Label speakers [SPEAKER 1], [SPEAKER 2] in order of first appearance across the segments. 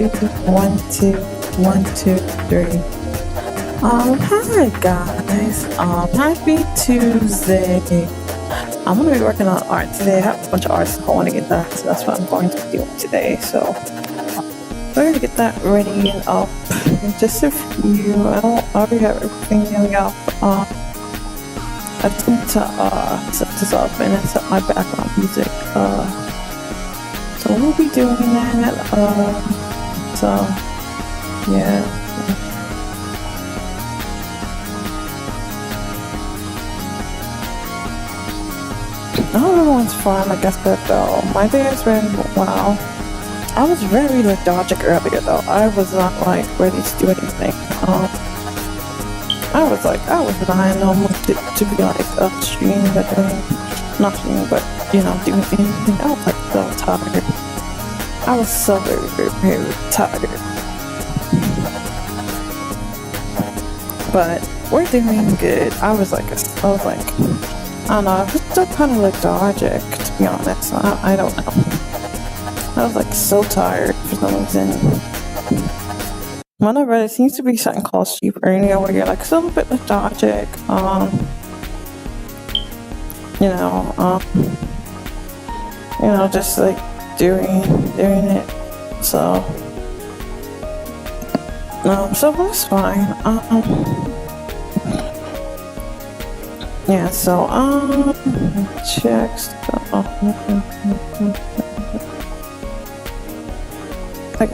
[SPEAKER 1] one, two, one, two, three. Hi guys. Happy Tuesday. I'm gonna be working on art today. I have a bunch of arts I want to get done, so that's what I'm going to be doing today. So we're gonna get that ready and up in just a few. I already have everything nearly up. I just need to set this up and then set my background music. So we'll be doing that. So yeah. I hope everyone's fine. Like I said though, my day has been wow. I was very lethargic earlier though. I was not like ready to do anything. I was lying almost to be like streaming, but not streaming, but doing anything. I was like so tired. I was so very tired. But we're doing good. I don't know, I was still kind of lethargic, to be honest. I don't know. I was like so tired for some reason. Whenever it seems to be something called sleep earlier where you're like still a bit lethargic. Just like doing it. So that's fine. Yeah, so check stuff. Like,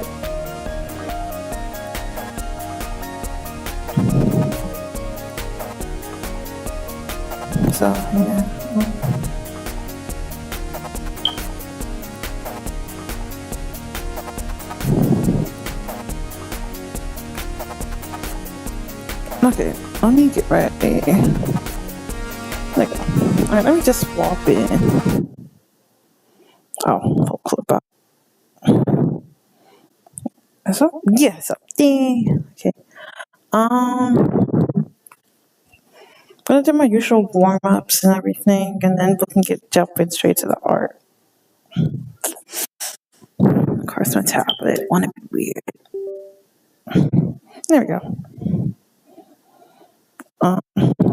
[SPEAKER 1] so yeah. Okay, let me get ready. Alright, let me just swap in. I'll clip up. Is up? Yeah, it's up. Ding. Okay. I'm gonna do my usual warm ups and everything, and then we can jumping straight to the art. Of course, my tablet wanna be weird. There we go.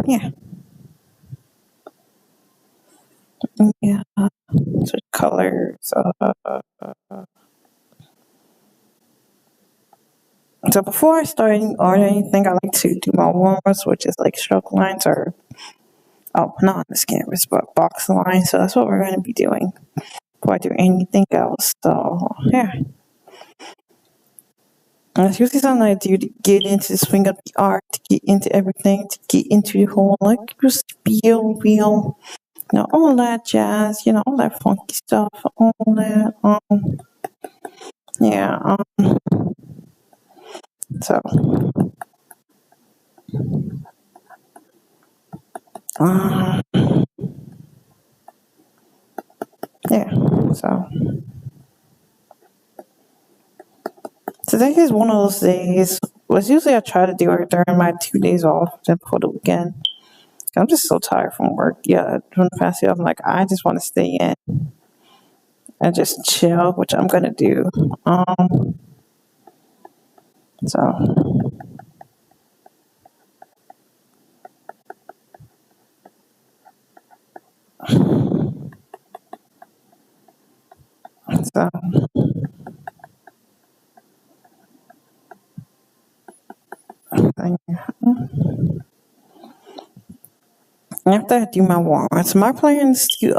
[SPEAKER 1] Yeah. Yeah. Switch colors. So before I start any art or anything, I like to do my warm-ups, which is like stroke lines or not on this canvas, but box lines. So that's what we're going to be doing before I do anything else. So yeah. And it's usually something I do to get into the swing of the art, to get into everything, to get into the whole just feel, all that jazz, all that funky stuff, all that. Yeah. So. Yeah. So. Today is one of those days. Usually I try to do it during my 2 days off then before the weekend. I'm just so tired from work. Yeah, from the past year, I'm like, I just want to stay in and just chill, which I'm gonna do. So. After I do my warm-ups, my plan is to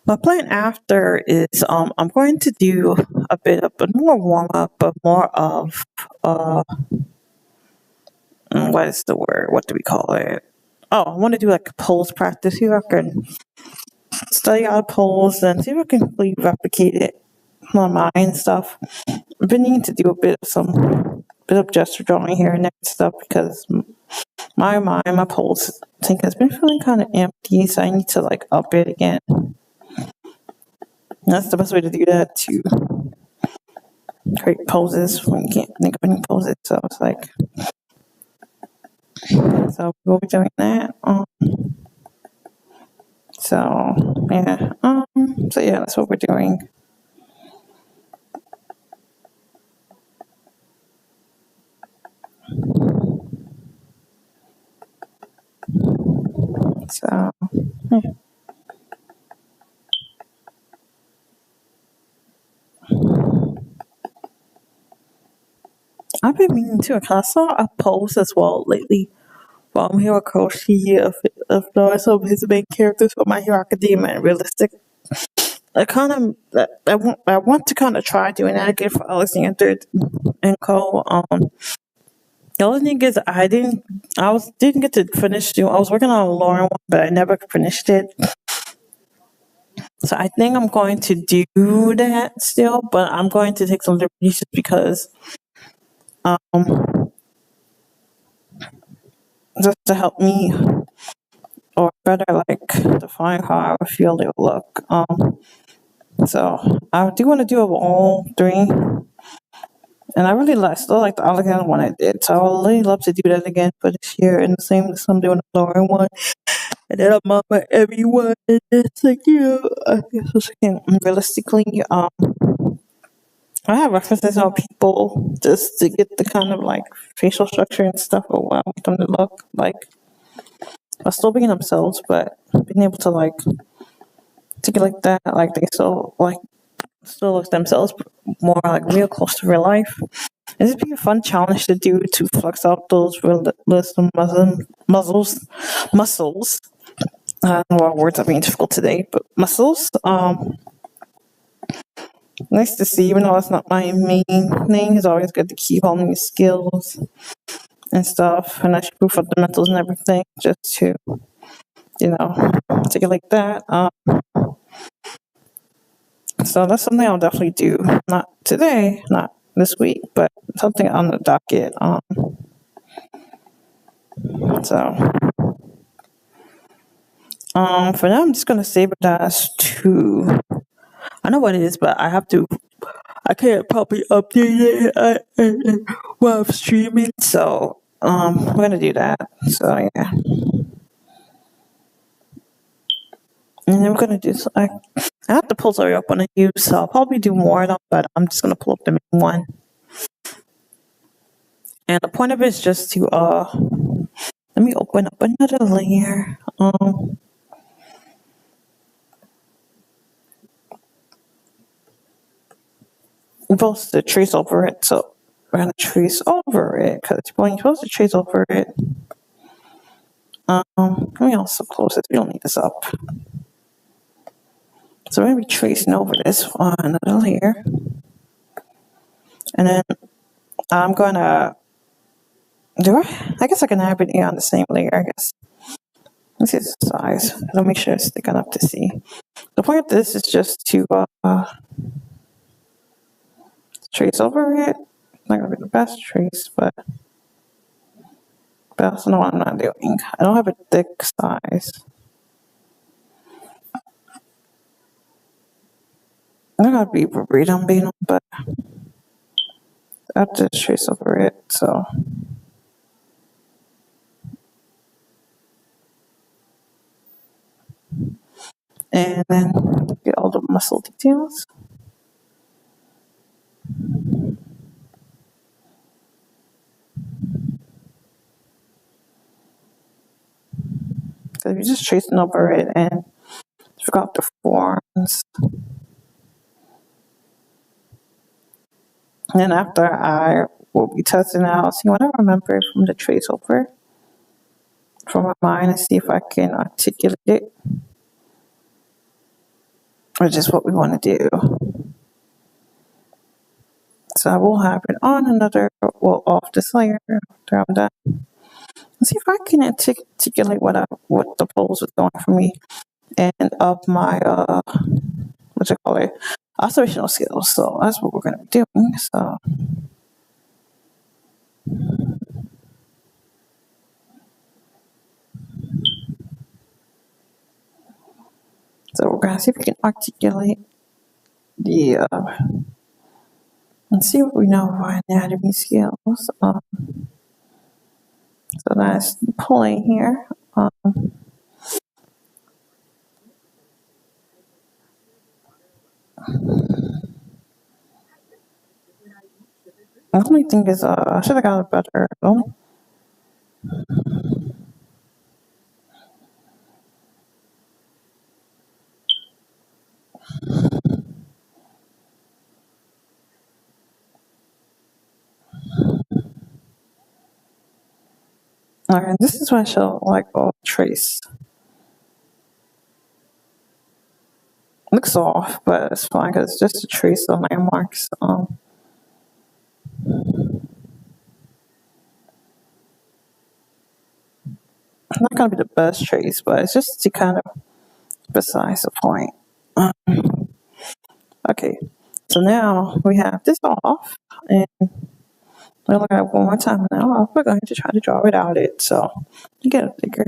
[SPEAKER 1] my plan after is I'm going to do a bit of a more warm-up, but more of what is the word? What do we call it? I want to do like a pose practice. See if I can study out a pose and see if I can really replicate it on my mind and stuff. I've been needing to do a bit of gesture drawing here and there and stuff because my pose thing has been feeling kind of empty, so I need to up it again. That's the best way to do that, to create poses when you can't think of any poses. So it's so we'll be doing that. So yeah. So yeah, that's what we're doing. So yeah. I've been meaning to. I saw a post as well lately from Hero Koshi of some of his main characters from My Hero Academia and Realistic. I want to kind of try doing that again for Alexander and Co. The only thing is didn't get to finish doing. I was working on a Lauren one, but I never finished it. So I think I'm going to do that still, but I'm going to take some liberties just because, um, just to help me or better like define how I feel they look. So I do want to do all three, and I really still like the Alexander one I did. So I would really love to do that again for this year, and the same as I'm doing the Lauren one. And then I'm up by everyone. And it's like, I guess realistically, I have references on people just to get the kind of like facial structure and stuff of what I want them to look like. While still being themselves, but being able to like take it like that, like they still look themselves more like real close to real life. This would be a fun challenge to do to flex out those realistic muscles. I don't know what words are being difficult today, but muscles. Nice to see, even though that's not my main thing. It's always good to keep all these skills and stuff, and I should prove fundamentals and everything just to, take it like that. So that's something I'll definitely do. Not today, not this week, but something on the docket. So for now, I'm just gonna save it as two. I know what it is, but I have to. I can't probably update it while I'm streaming. So we're gonna do that. So yeah, and then we're gonna do. I have to pull Zoe up on a use, so I'll probably do more of them. But I'm just gonna pull up the main one. And the point of it is just to let me open up another layer. We're supposed to trace over it, so we're gonna trace over it because you're supposed to trace over it. Let me also close it. We don't need this up. So we're gonna be tracing over this on another layer, and then I'm gonna do it. I guess I can have it on the same layer. I guess. Let's see the size. I'll make sure it's thick enough to see. The point of this is just to trace over it. Not gonna be the best trace, but that's not what I'm not doing. I don't have a thick size. I'm not gonna be verbatim, but I have to trace over it. So. And then get all the muscle details. So you're just tracing over it and forgot the forms. And then after I will be testing out, see what I remember from the trace over from my mind and see if I can articulate it. Or just what we want to do. So I will have it on off this layer after I'm done. Let's see if I can articulate what the pose was going for me and of my observational skills. So that's what we're gonna be doing. So we're gonna see if we can articulate the and see what we know of our anatomy skills. So that's pulling here. The only thing is, I should have got a better. Alright, this is why I show like trace. Looks off, but it's fine because it's just a trace of landmarks. Not gonna be the best trace, but it's just to kind of besides the point. Okay, so now we have this off, and we'll look at it one more time now. We're going to try to draw without it, so you get a figure.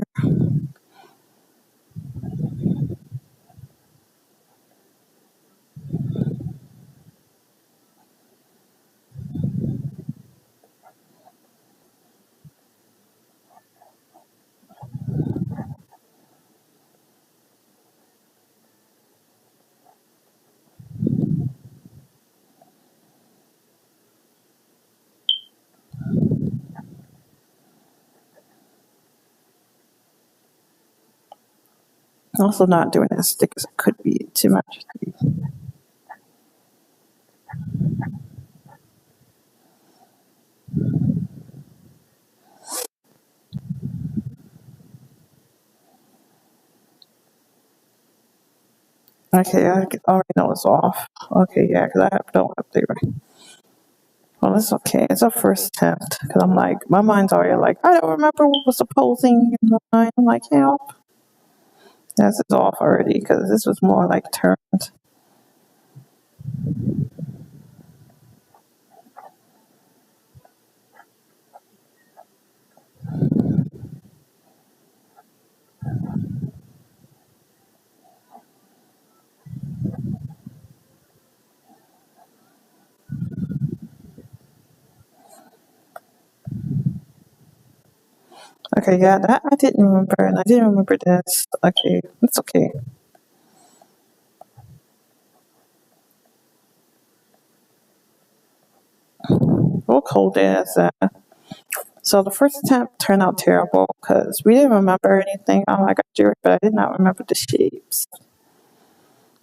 [SPEAKER 1] Also, not doing as thick as it could be too much. Okay, I already know it's off. Okay, yeah, because I have no up there. Well, it's okay. It's a first attempt because I'm like, my mind's already like, I don't remember what was opposing in the mind. I'm like, help. This is off already because this was more like turned. Okay, yeah, that I didn't remember, and I didn't remember this. Okay, it's okay. We'll hold it as that. So the first attempt turned out terrible because we didn't remember anything. Oh, I got drew it, but I did not remember the shapes.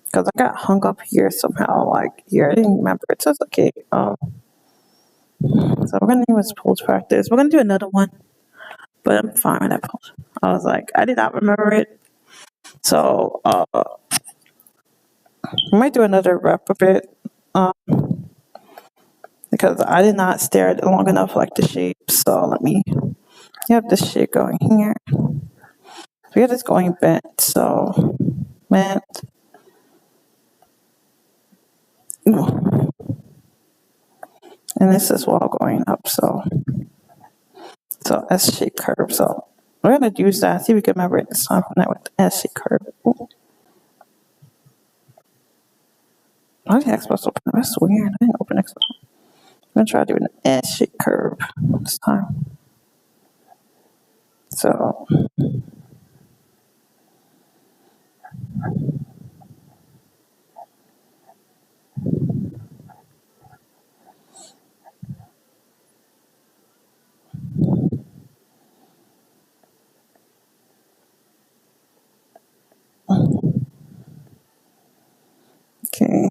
[SPEAKER 1] Because I got hung up here somehow, like here. I didn't remember it, so it's okay. So we're gonna do this pose practice. We're gonna do another one, but I'm fine with that pose. I was like, I did not remember it. So we might do another rep of it. Because I did not stare at it long enough like the shape. So let me have this shape going here. We have this going bent, so bent. And this is wall going up, so S shape curve. So we're gonna use that. See if we can remember it this time from that with the S shape curve. Ooh. Why did I supposed to open? That's weird. I didn't open it. I'm gonna try doing an S shape curve this time. So okay.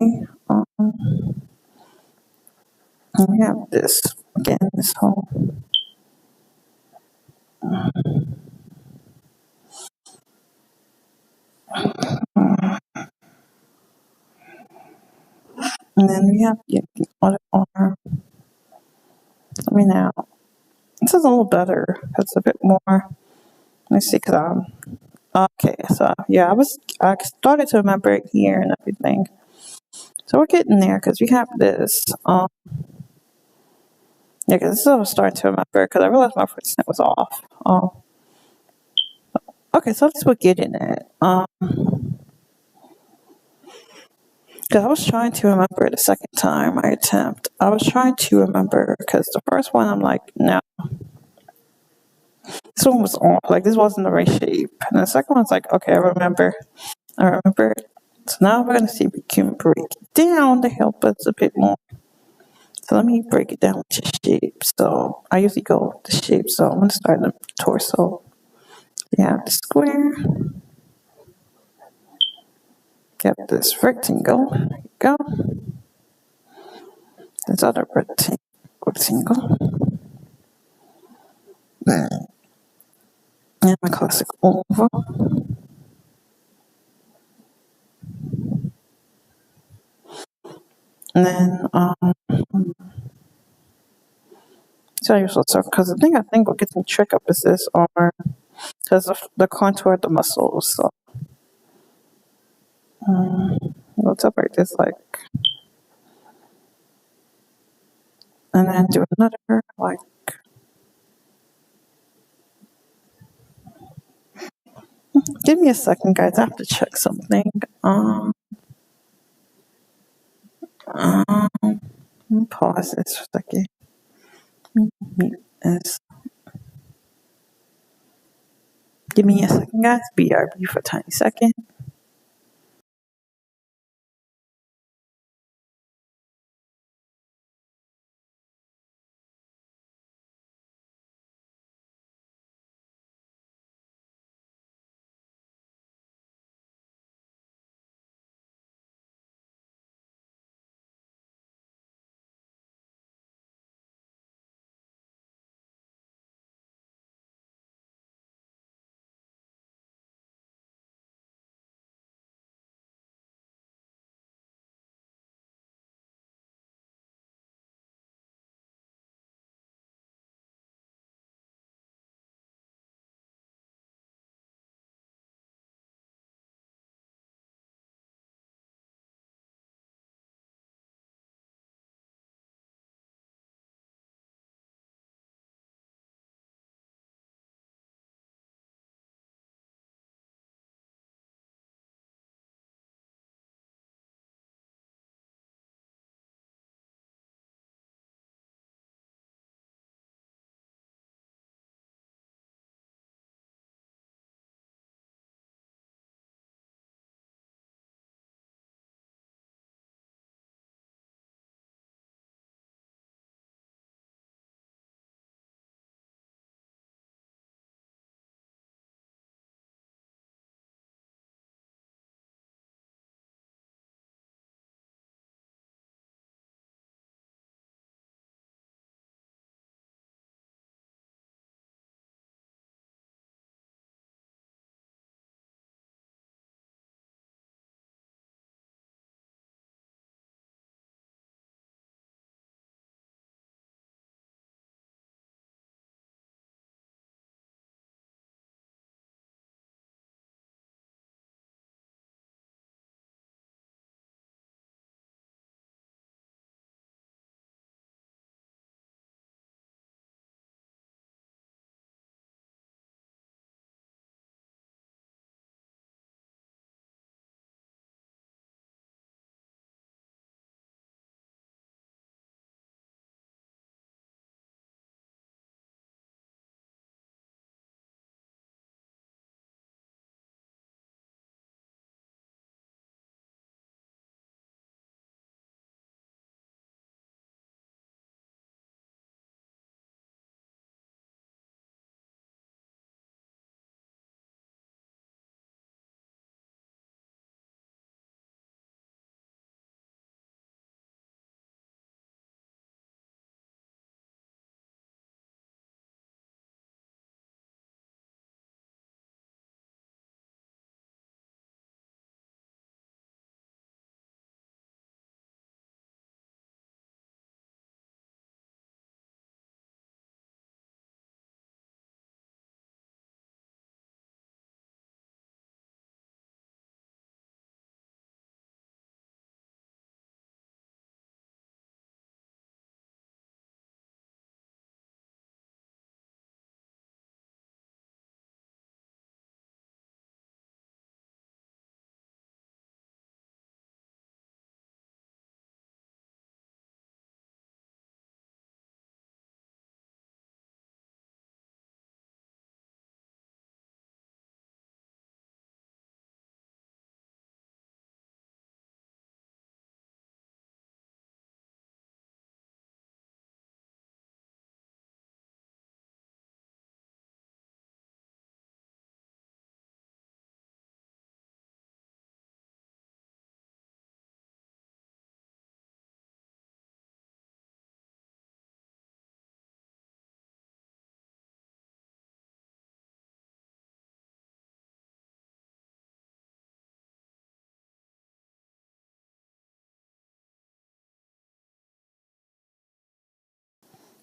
[SPEAKER 1] And we have this again. This whole. And then we have the other arm. Let me now. This is a little better. It's a bit more. Let me see, cause okay. So yeah, I started to remember it here and everything. So we're getting there because we have this. Yeah, because this is what I was starting to remember because I realized my first snip was off. Okay, so at least we're getting it. Because I was trying to remember the second time I attempt. I was trying to remember because the first one I'm like, no. This one was off. Like this wasn't the right shape. And the second one's like, okay, I remember. So now we're gonna see if we can break it down to help us a bit more. So let me break it down to shape. So I usually go with the shape. So I'm going to start in the torso. You have the square. Get this rectangle. There you go. This other rectangle. And my classic oval. And then, so I usually circle because I think what gets me tricked up is this arm because of the contour of the muscles. So what's up right this like, and then do another like. Give me a second, guys. I have to check something. Let me pause this for a second. Mute this. Give me a second, guys. BRB for a tiny second.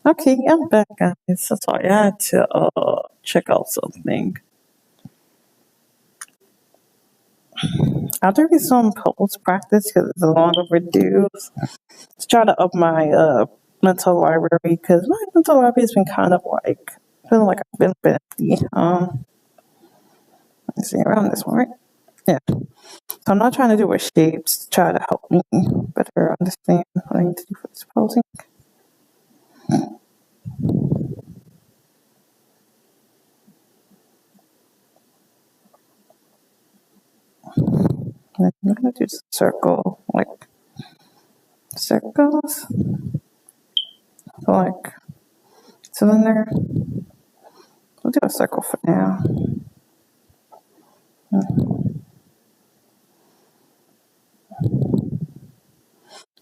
[SPEAKER 1] Okay, I'm back, guys. So sorry, I had to check out something. I'll do some post practice because it's a long overdue. To try to up my mental library because my mental library has been kind of like feeling like I've been empty. Let's see around this one, right? Yeah. So I'm not trying to do with shapes to try to help me better understand what I need to do for this posing. And I'm gonna do circle like circles. So like cylinder. We'll do a circle for now.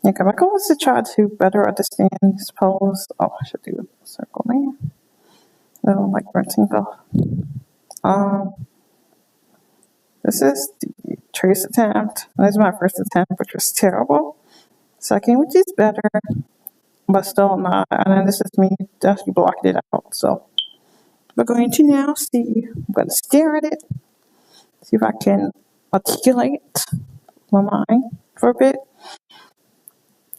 [SPEAKER 1] Yeah, my goal is to try to better understand these pose. Oh, I should do a circle there. No, like rectangle. Um, this is the trace attempt. This is my first attempt, which was terrible. Second, which is better, but still not. And then this is me just blocking it out. So we're going to now see. I'm going to stare at it, see if I can articulate my mind for a bit,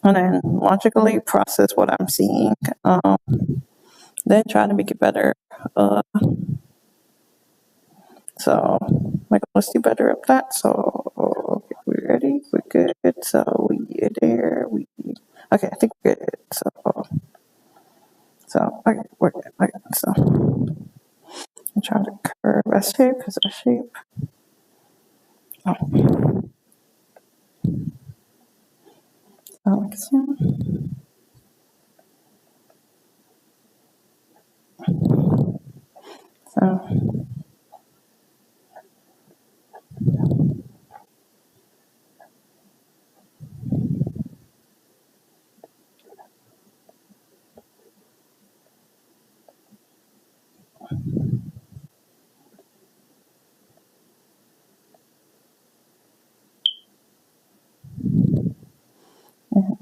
[SPEAKER 1] and then logically process what I'm seeing. Then try to make it better. So let's do better at that. So okay, we ready? We're good. So we there. We okay. I think we're good. So okay, we're good. Okay, so I'm trying to curve a shape because of shape. Oh, like so. So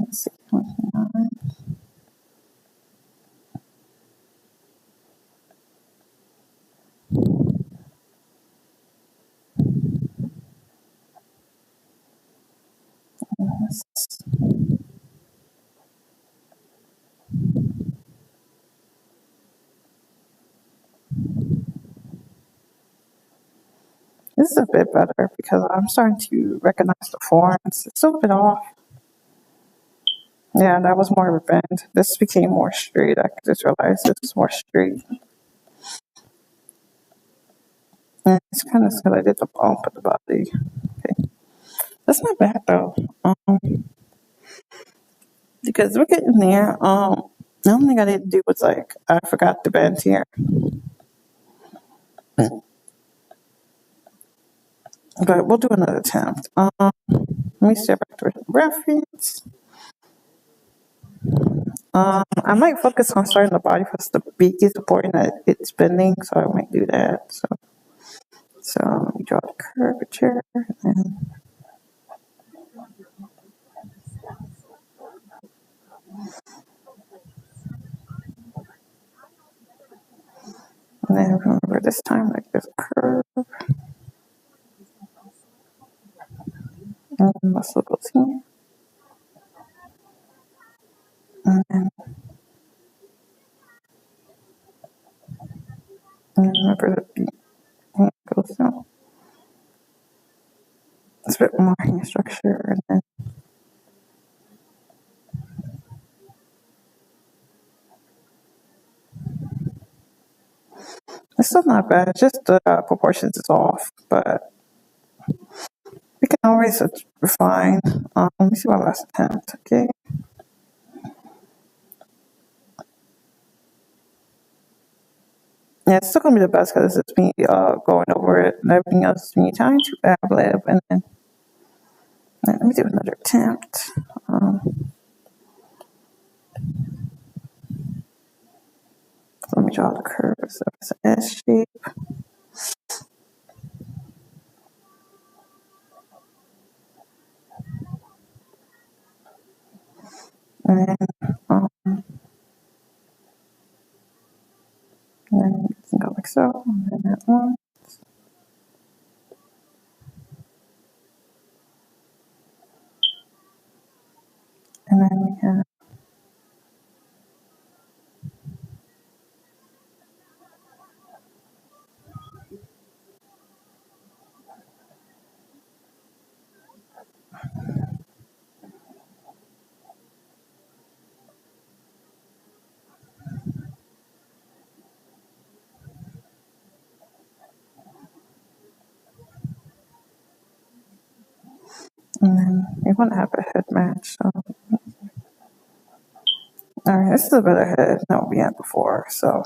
[SPEAKER 1] let's see. This is a bit better because I'm starting to recognize the forms. It's still a bit off. Yeah, that was more of a bend. This became more straight. I just realized this was more straight. And it's kind of because I did the bump at the body. Okay. That's not bad though. Because we're getting there. The only thing I didn't do was like I forgot the bend here. But we'll do another attempt. Let me step back to reference. I might focus on starting the body because the beak is important that it's bending, so I might do that. So let me draw the curvature and then remember this time like this curve and the muscle goes here. And then remember the beak goes down. It's a bit more in structure and then it's still not bad. Just the proportions is off, but we can always refine. Let me see my last attempt. Okay. Yeah, it's still gonna be the best because it's me going over it and everything else is me trying to ad lib and then let me do another attempt. So let me draw the curve. So it's an S shape. And then one. And then we have and then we want to have a head match. So, all right, this is a better head than what we had before. So,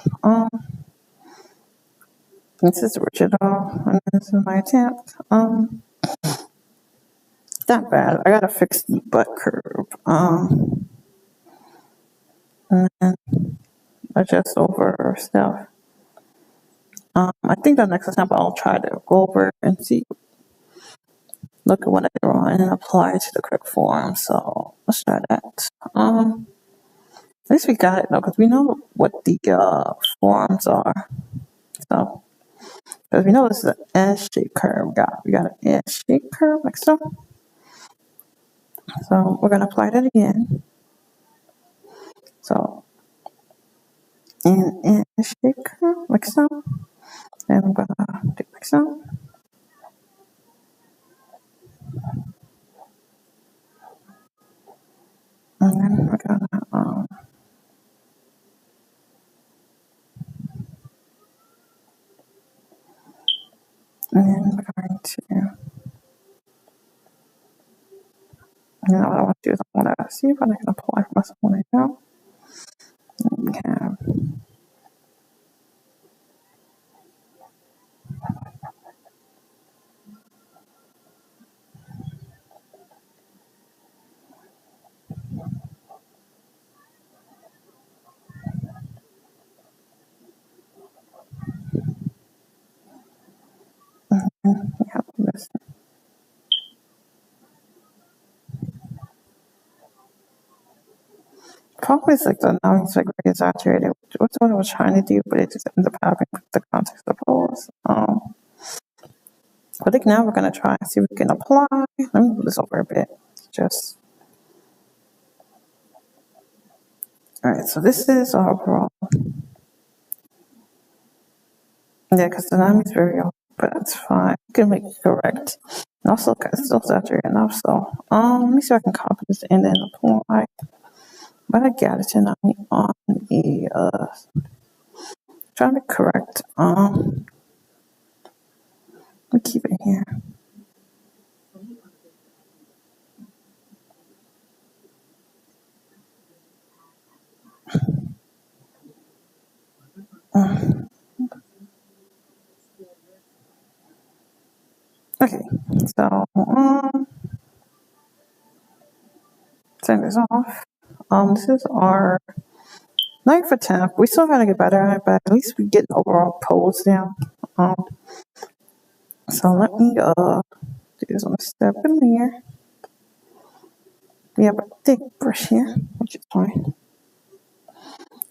[SPEAKER 1] this is original, and this is my attempt. Not bad. I gotta fix the butt curve. And then adjust over stuff. I think the next example I'll try to go over and see, look at what I did wrong and apply it to the correct form. So let's try that. At least we got it though, because we know what the forms are. So, because we know this is an S-shaped curve. We got an S-shaped curve like so. So we're gonna apply that again. So an S-shaped curve like so. And I'm gonna do like so. And then we're gonna and then we're going to, you know what I want to do is I want to see if I can apply for myself when I go. And we have this. Probably it's like the nouns like very exaggerated. What's what I was trying to do, but it just ends up having the context of pose. I think now we're gonna try and see if we can apply. Let me move this over a bit. Just all right. So this is our overall. Yeah, because the name is very off, but that's fine. You can make it correct. And also, it's still saturated enough. So, let me see if I can copy this and then apply. But I got it tonight on the trying to correct. Let me keep it here. Okay, so turn this off. This is our 9 for 10. We still gotta get better at it, but at least we get an overall pose down. So let me do this on a step in here. We have a thick brush here, which is fine.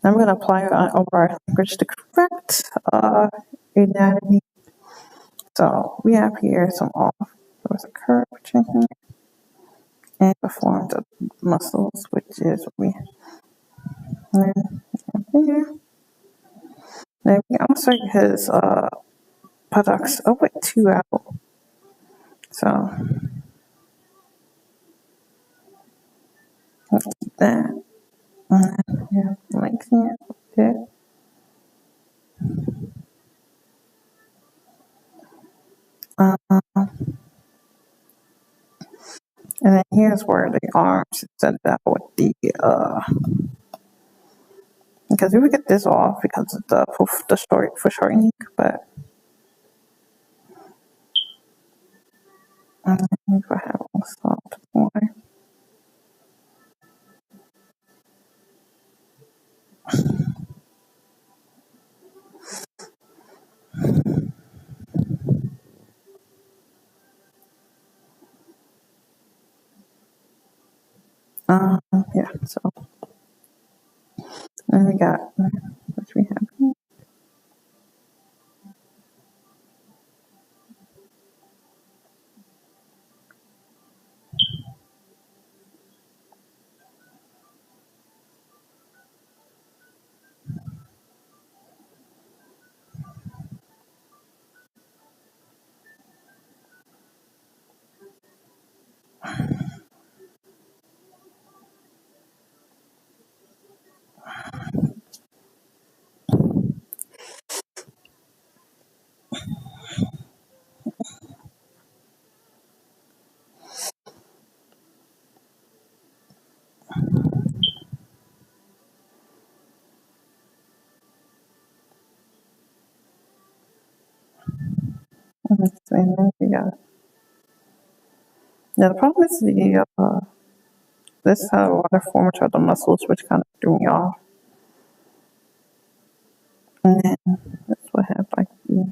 [SPEAKER 1] I'm gonna apply over our language to correct anatomy. So we have here some off. There was a curvature here and the forms of muscles, which is what we have here. Then I'm gonna start his buttocks. Oh wait, 2 out. So let's keep that. And then we have lengthening it a bit. And then here's where the arms set that with the because we would get this off because of the short for shortening, but and then if I have a soft one. Yeah, so then we got which we have here. And then we got, yeah, the problem is this water form which are the muscles which kind of threw me off. And then that's what have like the,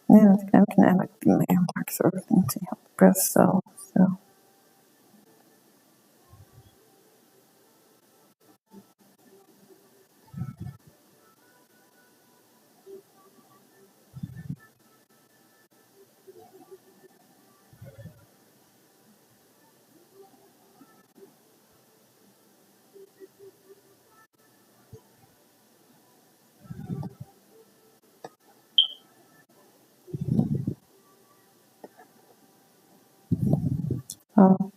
[SPEAKER 1] yeah, we can add like the landmarks or everything to help the breast cells. So um,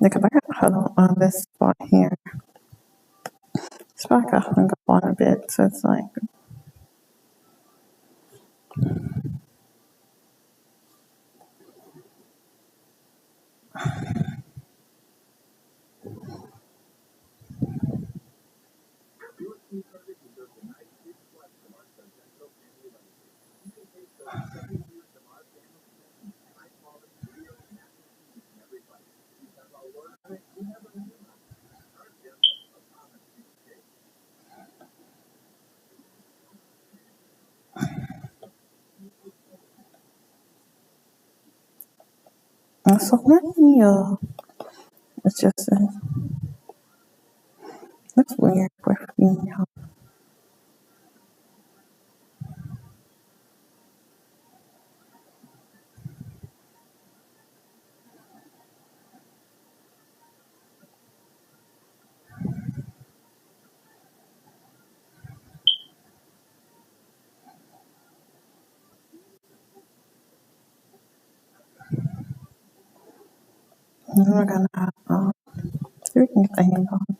[SPEAKER 1] because I got huddle on this spot here. This spot got hung up on a bit, so it's like so let me it's just looks weird with me. And then we're gonna see if we can get the hang on.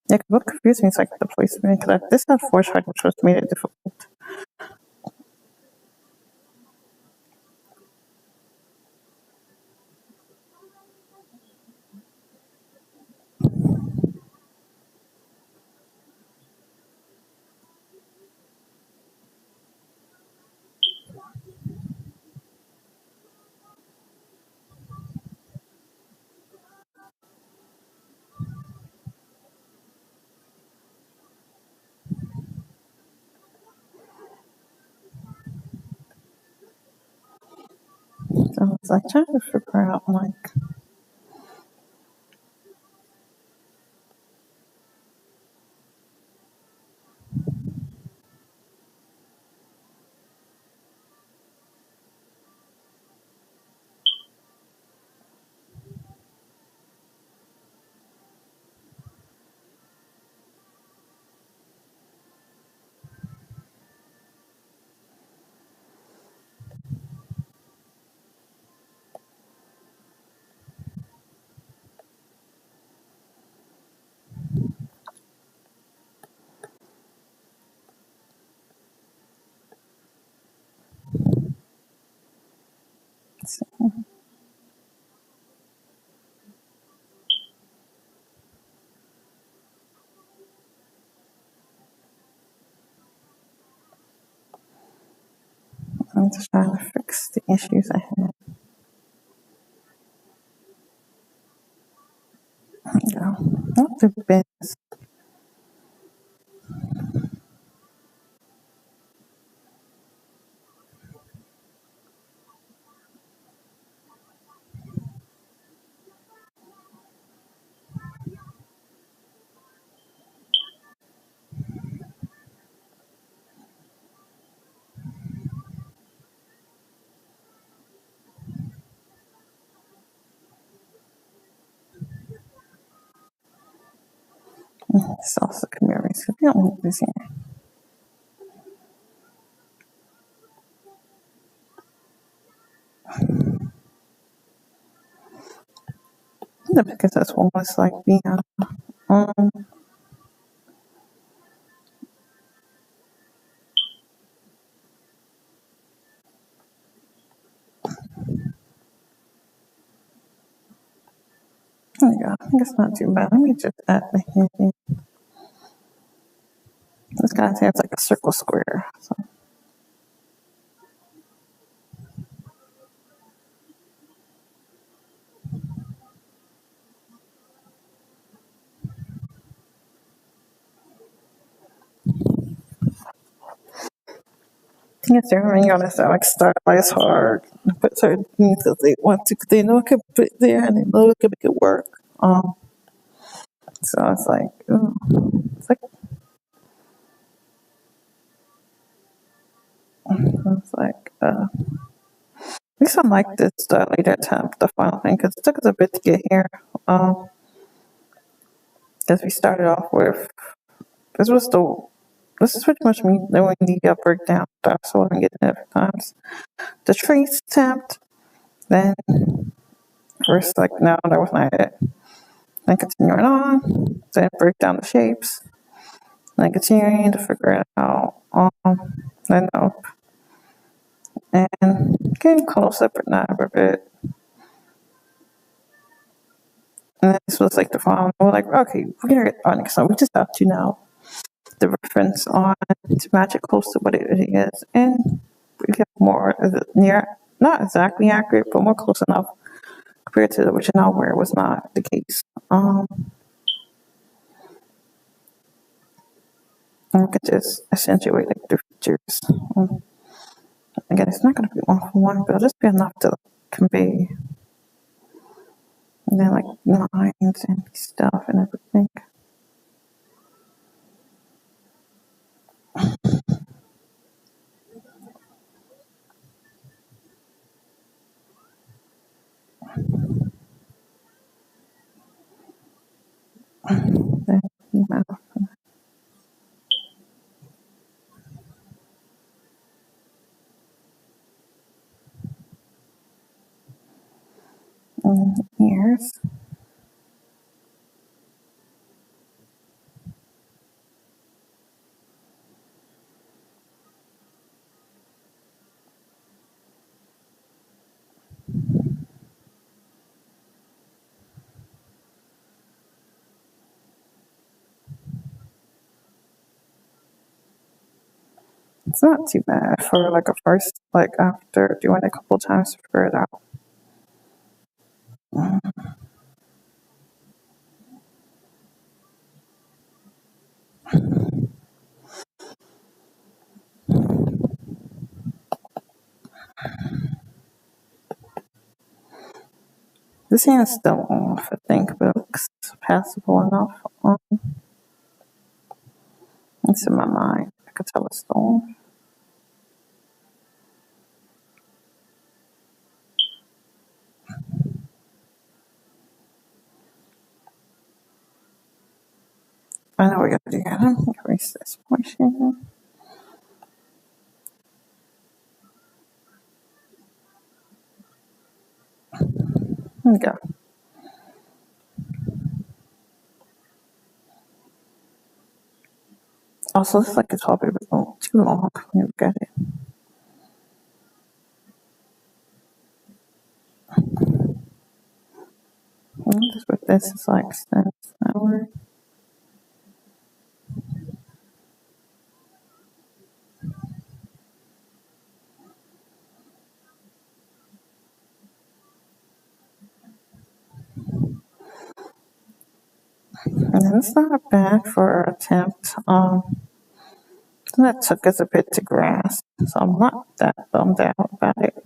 [SPEAKER 1] Yeah, 'cause what confused me is like the placement because this had foresight, which was made it difficult. So I was like trying to figure out like I'm just trying to fix the issues I had. Yeah. Not the best. Salsa Camaros. If you don't want this here. Because that's almost like the um there you go. I think it's not too bad. Let me just add the hint in. This kind of sounds like a circle square. So I think it's when you understand like stylize hard, put certain things that they want to, 'cause they know it could put there and they know it could make it work. So it's like, ooh, it's like, at least I like this later attempt, the final thing, because it took us a bit to get here. Because we started off with, this was the, this is pretty much me doing the breakdown stuff, so I can get it every times. The trace attempt, then first, like, no, that was not it. Then continuing on, then break down the shapes, then continuing to figure it out. Then nope. And getting closer, but not a bit. And this was like the final. We're like, okay, we're gonna get on next time. We just have to now the reference on to match it close to what it is, and we get more near, not exactly accurate, but more close enough compared to the original where it was not the case. And we could just accentuate like the features. Again, it's not going to be one for one, but it'll just be enough to convey. And then like lines and stuff and everything. Then, ears. It's not too bad for like a first, like after doing it a couple times to figure it out. This hand is still off, I think, but it looks passable enough. It's in my mind. I could tell it's still off. I know we got to do that. I'm going to erase this portion. There we go. Also, this like it's probably a bit too long when you look at it. Just with this is like steps hour. And it's not bad for an attempt. That took us a bit to grasp, so I'm not that bummed out about it.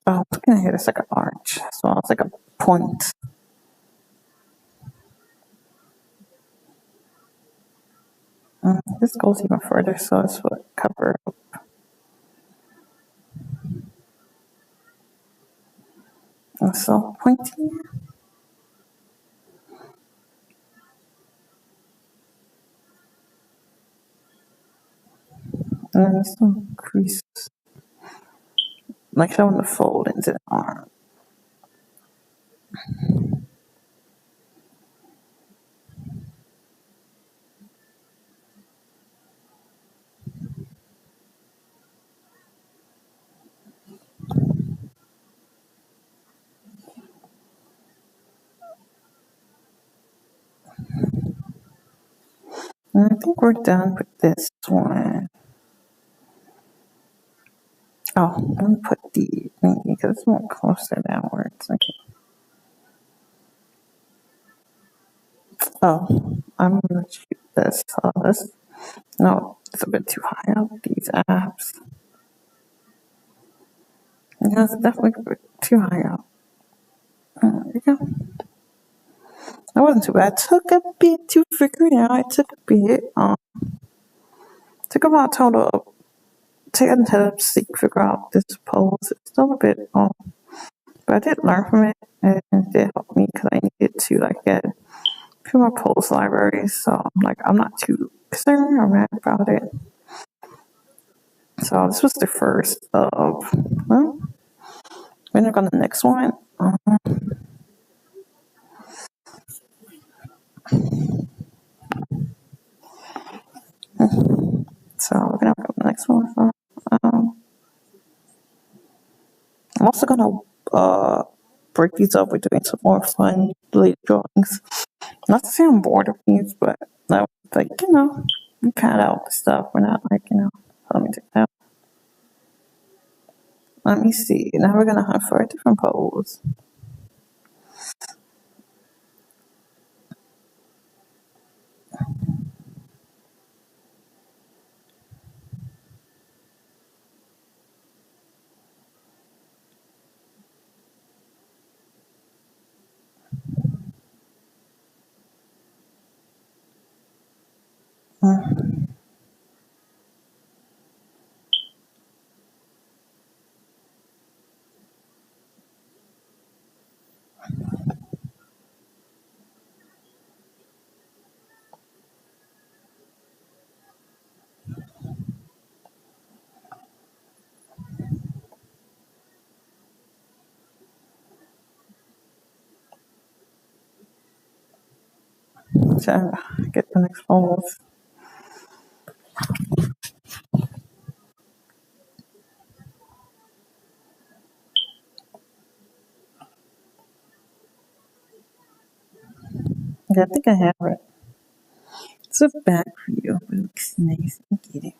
[SPEAKER 1] Oh, I'm looking at it, it's like an arch, so it's like a point. This goes even further, so it's what cover up. And so pointy. And then some crease, like showing the fold into the arm. And I think we're done with this one. Oh, let me put the thing because it's more closer downwards. Okay. Oh, I'm gonna shoot this. No, it's a bit too high up. These abs. Yeah, it's definitely a bit too high up. There you go. That wasn't too bad. It took a bit to figure it out. It took a bit. Took about a total of 10 attempts to figure out this pose. It's still a bit but I did learn from it, and it did help me because I needed to like get a few more pose libraries. So I'm not too concerned or mad about it. So this was the first of. Well, we're gonna go on the next one. So we're gonna go to the next one. I'm also gonna break these up with doing some more fun blade drawings. Not to say I'm bored of these, but I was like, we pad out the stuff. We're not like, let me take that. Let me see. Now we're gonna hunt for a different pose. So get the next pose. Yeah, I think I have it. It's a back view, but it looks nice. I get it.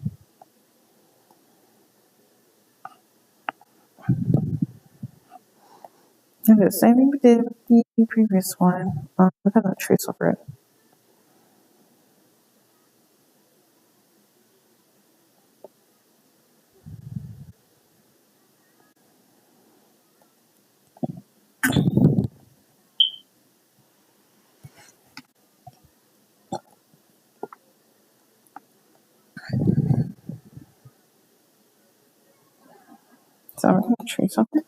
[SPEAKER 1] And the same thing we did with the previous one. We're gonna trace over it. So we're gonna trace over it.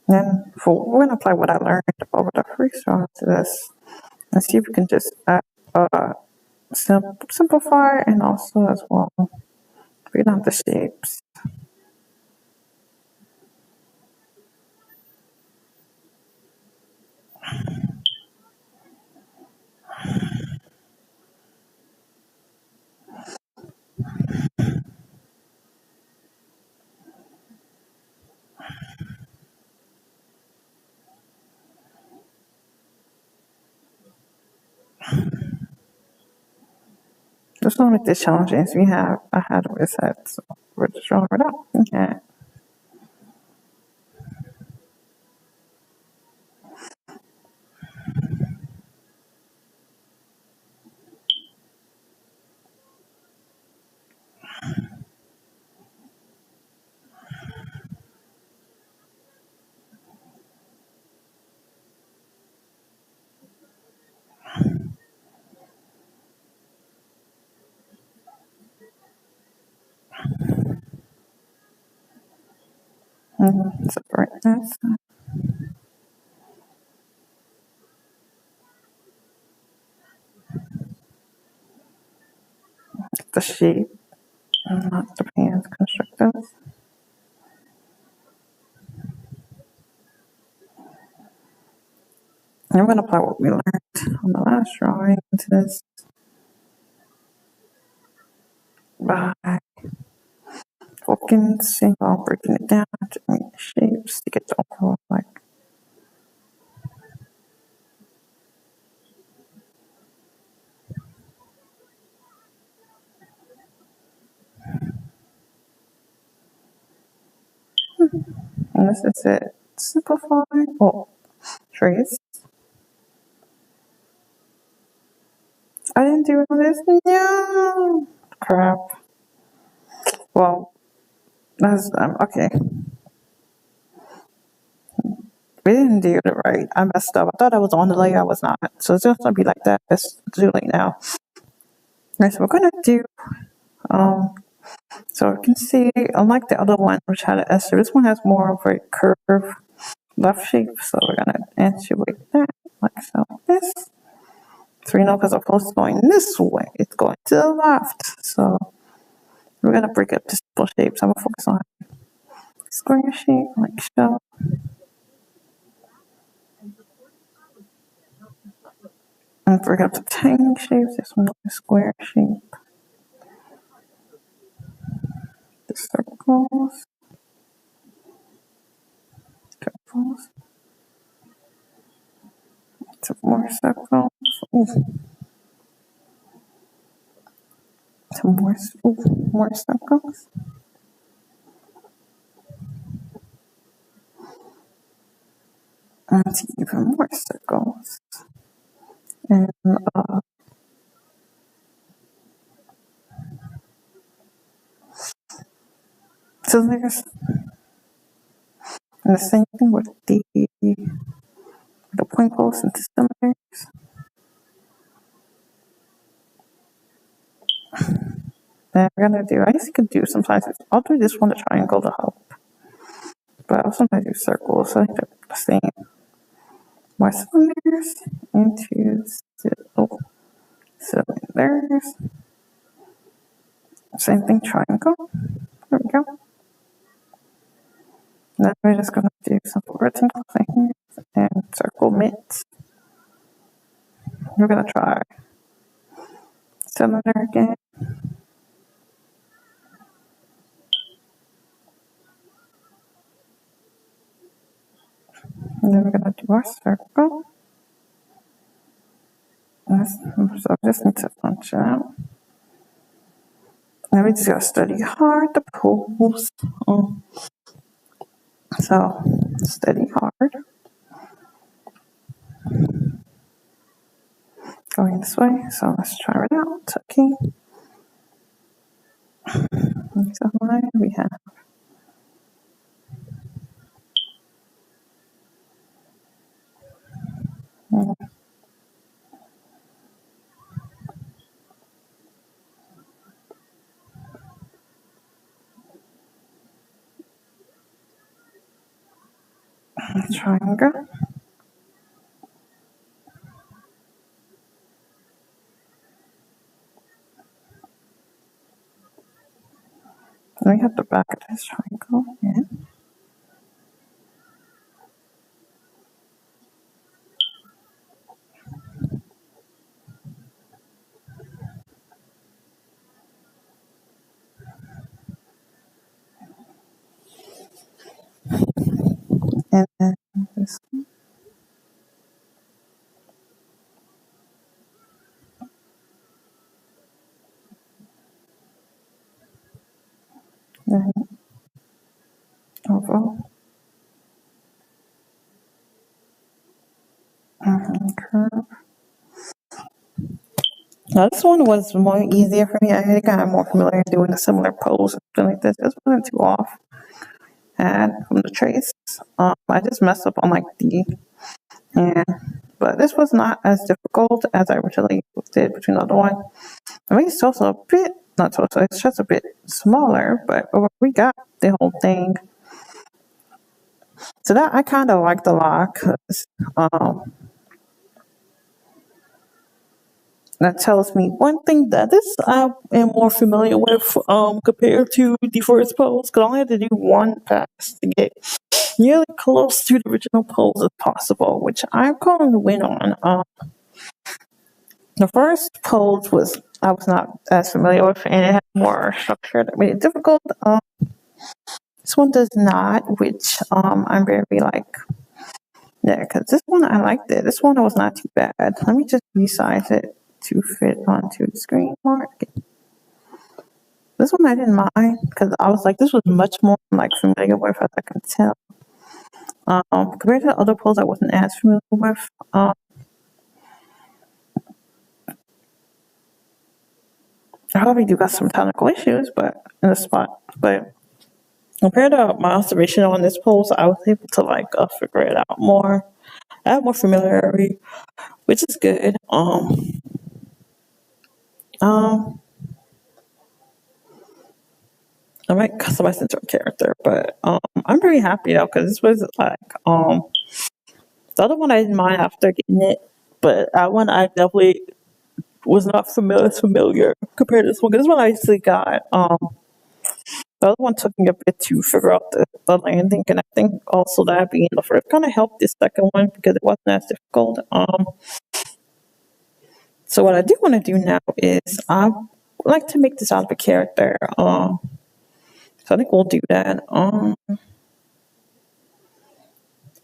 [SPEAKER 1] Then we're gonna apply what I learned over the first round to this, and see if we can just simplify and also as well read out the shapes. Just want to make this challenging as we have I had with it, so we're just drawing it out. Okay. Separate this. The shape, not the pans constructors. I'm going to apply what we learned on the last drawing to this by focusing on breaking it down to make the shapes to get the overall like. And this is it. Simplify. Oh, trace. I didn't do this. No. Crap. Well, that's okay. We didn't do it right. I messed up. I thought I was on the layer. I was not. So it's just gonna be like that. It's too late now. Alright, so we're gonna do so you can see unlike the other one which had an ester, this one has more of a curve left shape. So we're gonna actuate that like so. This. So you know because opposed to going this way, it's going to the left. So we're gonna break up the simple shapes. I'm gonna focus on square shape like so. And break up the tiny shapes. This one is square shape. The circles. Circles. Some more circles. Ooh. Some more circles. And even more circles. And so there's and the same thing with the point posts and the cylinders. And we're gonna do, I guess you could do sometimes, I'll do this one, the triangle to help. But I'll sometimes do circles, so I think they're the same. More cylinders into cylinders. Same thing, triangle. There we go. Now we're just gonna do some rectangles here and circle mitts. We're gonna try cylinder again. And then we're gonna do our circle. So I just need to punch it out. Now we just gotta study hard the pose. So study hard. Going this way. So let's try it out. Okay. So we have triangle. And we have the back of this triangle. Yeah. And then this one. then oval, curve. Now this one was more easier for me. I think I got more familiar doing a similar pose or something like this. This wasn't too off. And from the trace, I just messed up on like the and but this was not as difficult as I originally did between the other one. I mean, it's also a bit not total. It's just a bit smaller, but we got the whole thing. So that I kind of liked a lot because that tells me one thing that this I am more familiar with compared to the first pose because I only had to do one pass to get nearly close to the original pose as possible, which I'm calling the win on. The first pose was I was not as familiar with, and it had more structure that made it difficult. This one does not, which I'm very like. Yeah, because this one I liked it. This one was not too bad. Let me just resize it to fit onto the screen more. This one I didn't mind because I was like, this was much more like familiar with as I can tell. Compared to the other poses I wasn't as familiar with. I probably do got some technical issues, but in the spot, but compared to my observation on this pose, I was able to like figure it out more. I have more familiarity, which is good. Um, I might customize into a character, but I'm very happy though because this was like the other one I didn't mind after getting it, but that one I definitely was not familiar compared to this one. Because this one I actually got the other one took me a bit to figure out the landing, and I think also that being the first kind of helped this second one because it wasn't as difficult. So what I do want to do now is I like to make this out of a character. So I think we'll do that.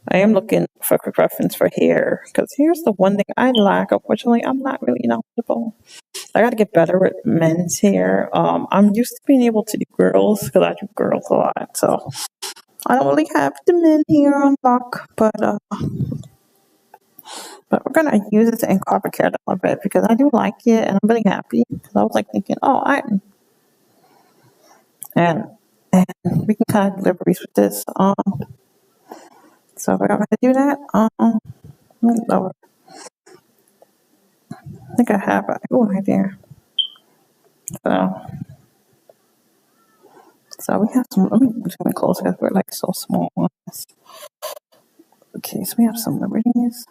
[SPEAKER 1] I am looking for a quick reference for hair because here's the one thing I lack. Unfortunately, I'm not really knowledgeable. I got to get better with men's hair. I'm used to being able to do girls because I do girls a lot. So I don't really have the men here on lock, but we're gonna use it to incorporate a little bit because I do like it and I'm really happy because I was like thinking, oh, and and we can kind of deliveries with this. So we're gonna do that. Lower. I think I have a right there. So we have some. Let me zoom in close because we're like so small. Okay, so we have some liberties.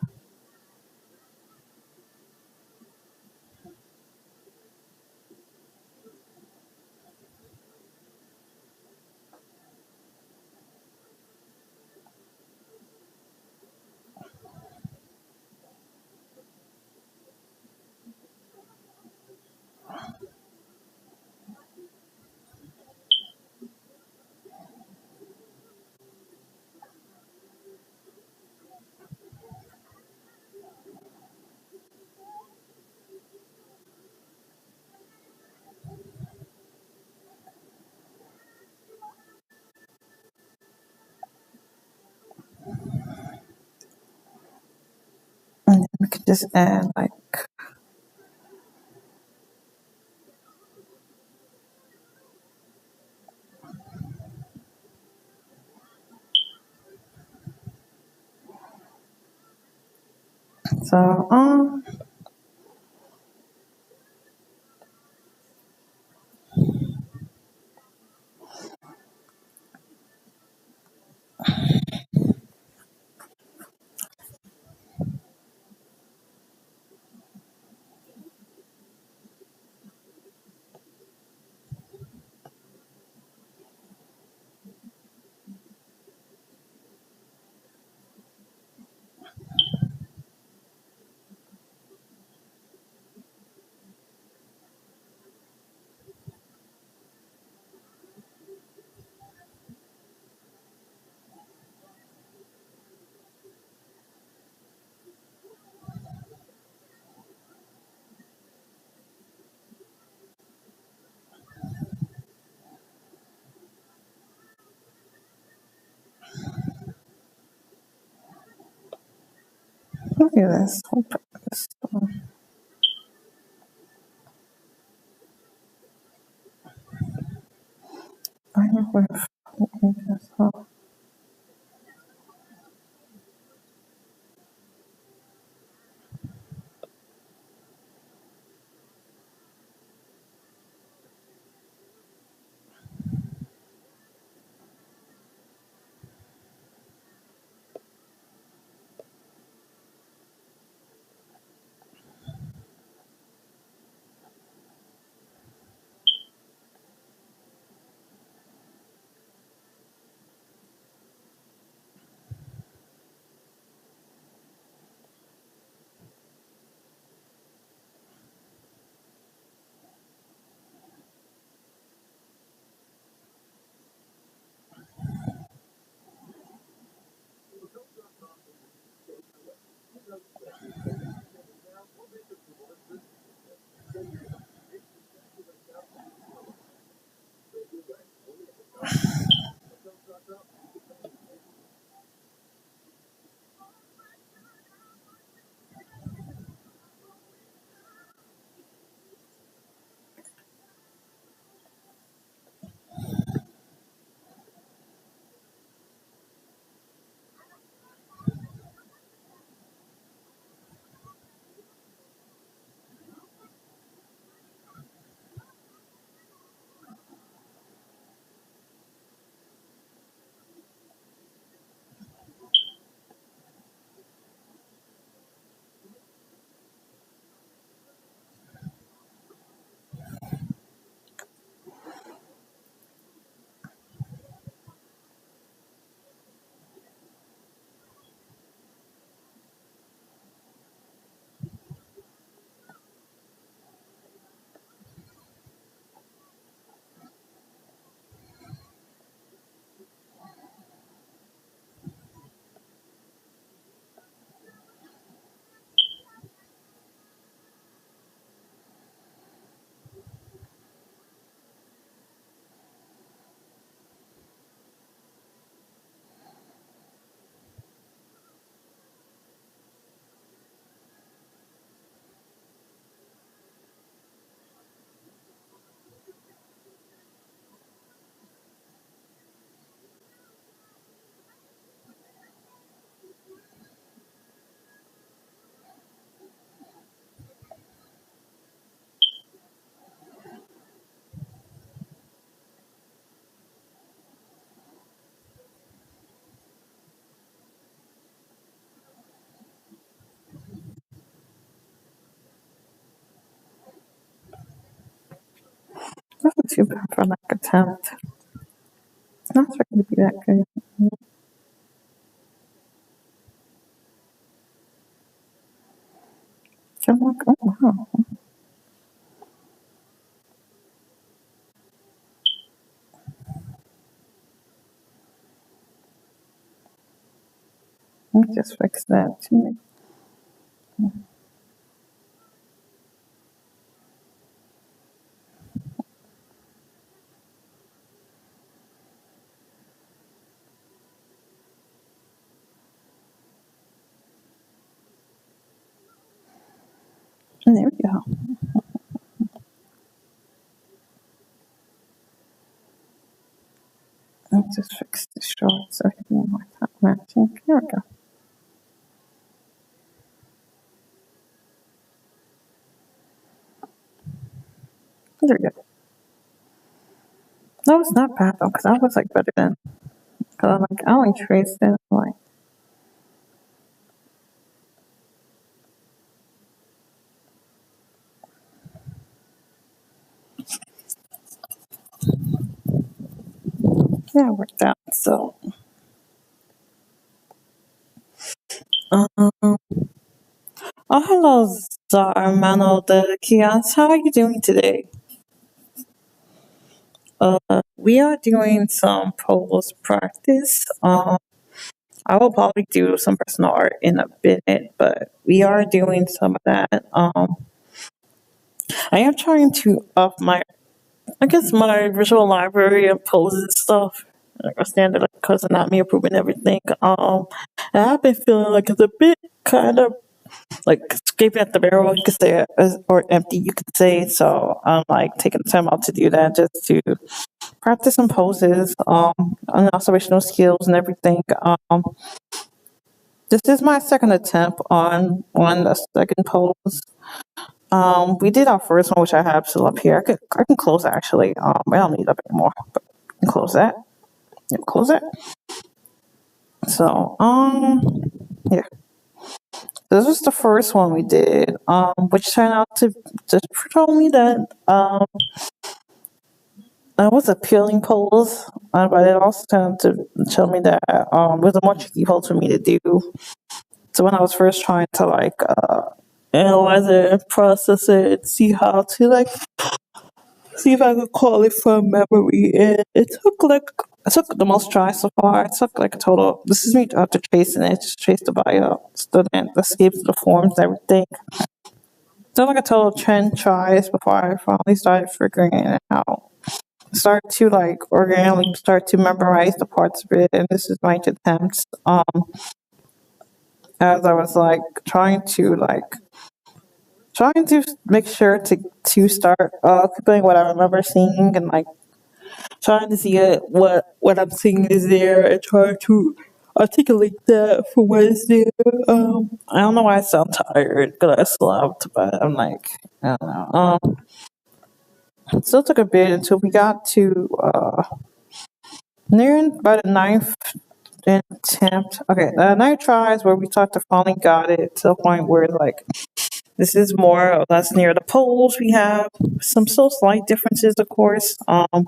[SPEAKER 1] And then we could just add like so look at this. Hope this. I know where this. Wasn't too bad for like attempt. Not trying to be that good. So I'm like, oh wow. Let me just fix that too. And there we go. I'll just fix the short so I can more top matching. There we go. There we go. That was not bad though, because I was like better than. Because I'm like, I only traced it. Like, yeah, it worked out. So, um, oh, hello, Zarmano the Kios. How are you doing today? We are doing some pose practice. I will probably do some personal art in a minute, but we are doing some of that. I am trying to up my, I guess, my visual library of poses and stuff. Like a standard like cousin not me approving everything. And I've been feeling like it's a bit kind of like scraping at the barrel, you could say, or empty, you could say. So I'm like taking time out to do that just to practice some poses, and observational skills and everything. This is my second attempt on the second pose. We did our first one, which I have still up here. I can close it actually. I don't need it up anymore, but I can close that. Yeah, close it. So, yeah. This was the first one we did, which turned out to just told me that I was appealing pose, but it also turned to show me that it was a more tricky pose for me to do. So when I was first trying to like analyze it, process it, see how to like see if I could call it from memory, it took the most tries so far. It took like a total. This is me after tracing it, just traced it by the shapes, the forms, everything. Done like a total of 10 tries before I finally started figuring it out. Start to like organically start to memorize the parts of it, and this is my attempts. As I was like trying to make sure to start doing what I remember seeing and like trying to see it what I'm seeing is there and trying to articulate that for what is there. I don't know why I sound tired because I slept, but I'm like I don't know. It still took a bit until we got to nearing by the ninth attempt. Okay, the ninth tries where we start to finally got it to the point where like this is more or less near the poles. We have some so slight differences, of course. Again,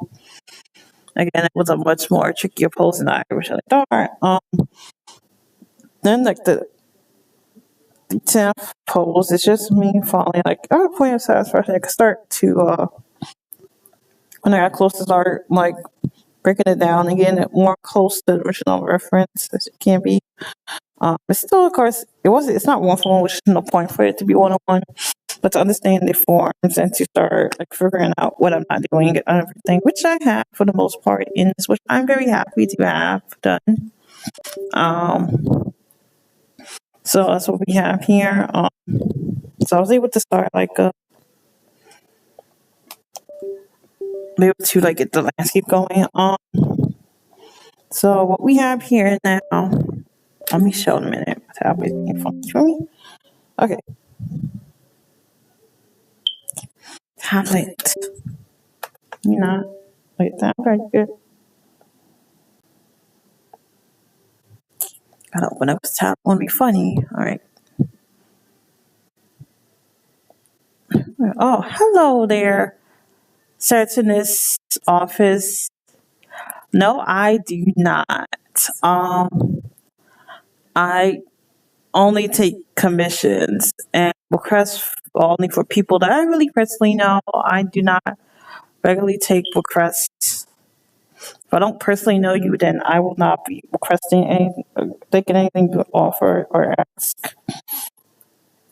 [SPEAKER 1] it was a much more trickier pose than I originally thought. Then like the 10th pose is just me falling like at a point of satisfaction. I could start to when I got close to start like breaking it down again, it more close to the original reference as it can be. But still, of course, it's not one for one, which is no point for it to be one on one. But to understand the forms and to start like figuring out what I'm not doing and everything, which I have for the most part in this, which I'm very happy to have done. So that's what we have here. So I was able to start like be able to like get the landscape going. So what we have here now, let me show in a minute. Tab is being funky for me. Okay. Tablet. You know, wait, that very good. Gotta open up this tab. Won't be funny. All right. Oh, hello there, Certinus office. No, I do not. I only take commissions and requests only for people that I really personally know. I do not regularly take requests. If I don't personally know you, then I will not be requesting anything, taking anything to offer or ask.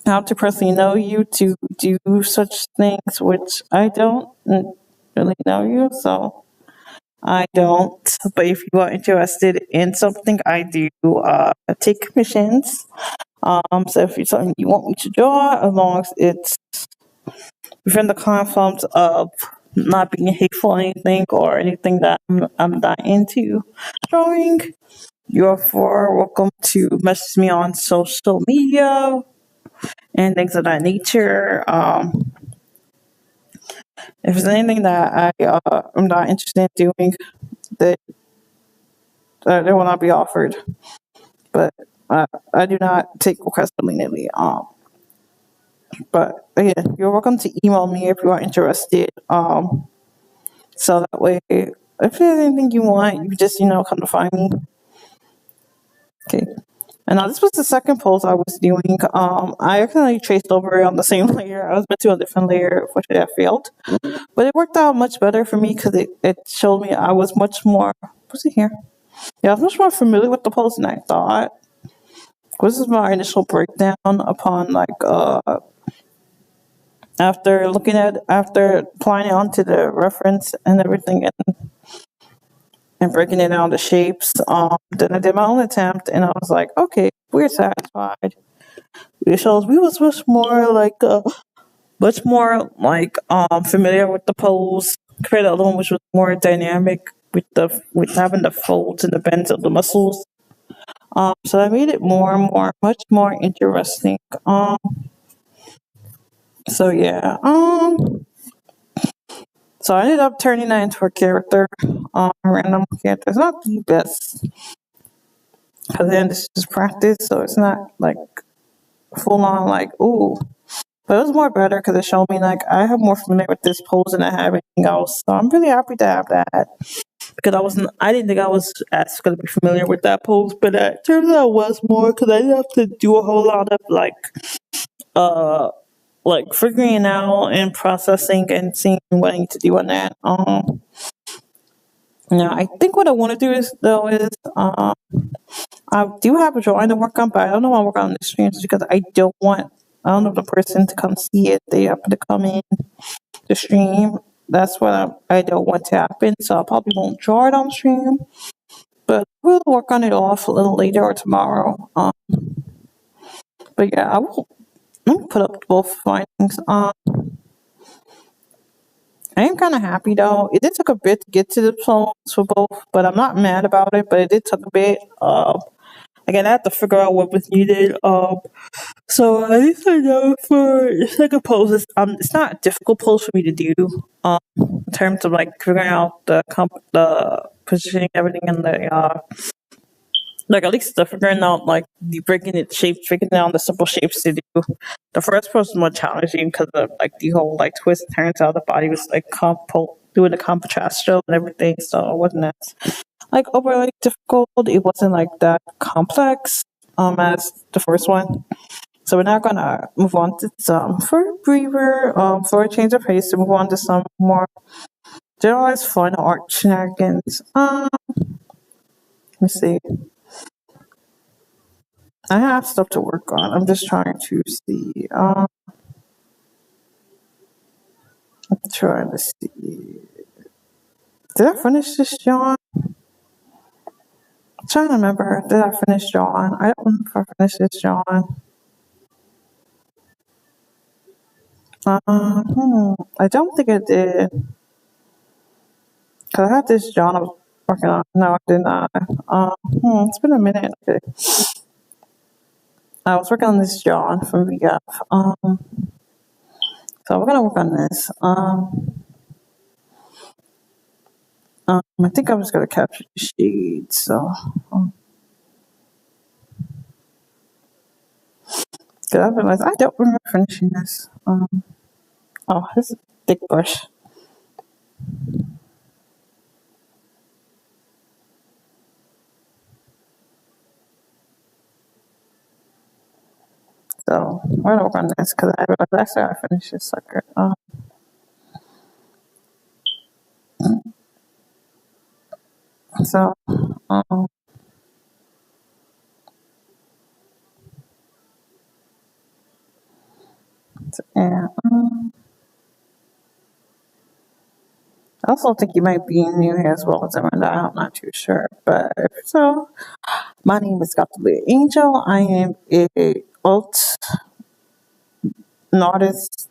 [SPEAKER 1] I have to personally know you to do such things, which I don't really know you, so I don't. But if you are interested in something, I do take commissions. So if it's something you want me to draw, as long as it's within the confines of not being hateful or anything that I'm not into drawing, you're for welcome to message me on social media and things of that nature. If there's anything that I'm not interested in doing, that it will not be offered. But I do not take requests immediately. But again, you're welcome to email me if you are interested. So that way, if there's anything you want, you just come to find me. Okay. And now this was the second pose I was doing. I accidentally traced over it on the same layer. I was meant to do a different layer, which I failed. But it worked out much better for me because it showed me I was much more. What's it here? Yeah, I was much more familiar with the pose than I thought. This is my initial breakdown upon like after applying it onto the reference and everything and breaking it down to shapes. Then I did my own attempt and I was like, okay, we're satisfied. shows, we was much more like familiar with the pose compared to the other one, which was more dynamic with having the folds and the bends of the muscles. So I made it much more interesting. So yeah. So I ended up turning that into a character, a random character. It's not the best because then this is just practice, so it's not like full on like ooh. But it was more better because it showed me like I have more familiar with this pose than I have anything else. So I'm really happy to have that because I didn't think I was as going to be familiar with that pose, but it turns out I was more because I didn't have to do a whole lot of uh figuring out and processing and seeing what I need to do on that. Now I think what I want to do is I do have a drawing to work on, but I don't know want to work on the streams because I don't know the person to come see it. They happen to come in the stream. That's what I don't want to happen. So I probably won't draw it on stream, but we'll work on it off a little later or tomorrow. But yeah, I will. Let me put up both findings. I am kind of happy though. It did took a bit to get to the songs for both, but I'm not mad about it. But it did took a bit. Again, I have to figure out what was needed. So at least I know for the second pose, it's not a difficult pose for me to do. In terms of like figuring out the positioning, everything in the like at least the figuring out like the breaking it shapes, breaking down the simple shapes to do. The first pose was more challenging because of like the whole like twist and turns how the body was like doing the contrasto and everything. So it wasn't as like overly difficult. It wasn't like that complex as the first one. So we're now gonna move on to some for a breather, for a change of pace to move on to some more generalized fun art shenanigans. Let me see. I have stuff to work on. I'm just trying to see. I'm trying to see. Did I finish this, John? I'm trying to remember. Did I finish John? I don't remember if I finished this, John. I don't think I did. Cause I had this John I was working on. No, I did not. It's been a minute. Okay. I was working on this John from VF. So we're gonna work on this. I think I'm just gonna capture the shades. So, cause I realized I don't remember finishing this. Oh, this is a thick brush. So we're gonna work on this because I realized last time I finished this sucker. So, um, yeah. I also think you might be new here as well as Amanda. I'm not too sure, but so my name is Dr. Leah Angel. I am a alt an artist,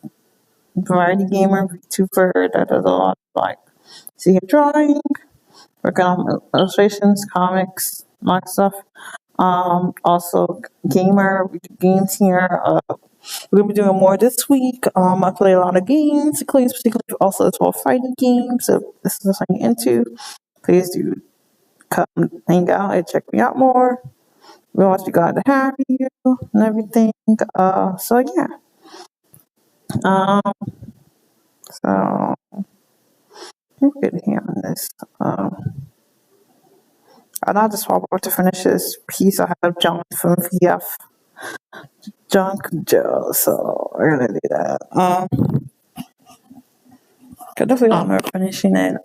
[SPEAKER 1] variety gamer, VTuber that does a lot of like see drawing, working on illustrations, comics, a lot of stuff. Also gamer, we do games here. We're gonna be doing more this week. I play a lot of games, including particularly also as well fighting games. So this is something you're into. Please do come hang out and check me out more. We want to be glad to have you and everything. So yeah. Um, so we're good here on this. And I just want to finish this piece I have John from VF. John Joe, so we're gonna do that. I definitely remember finishing it.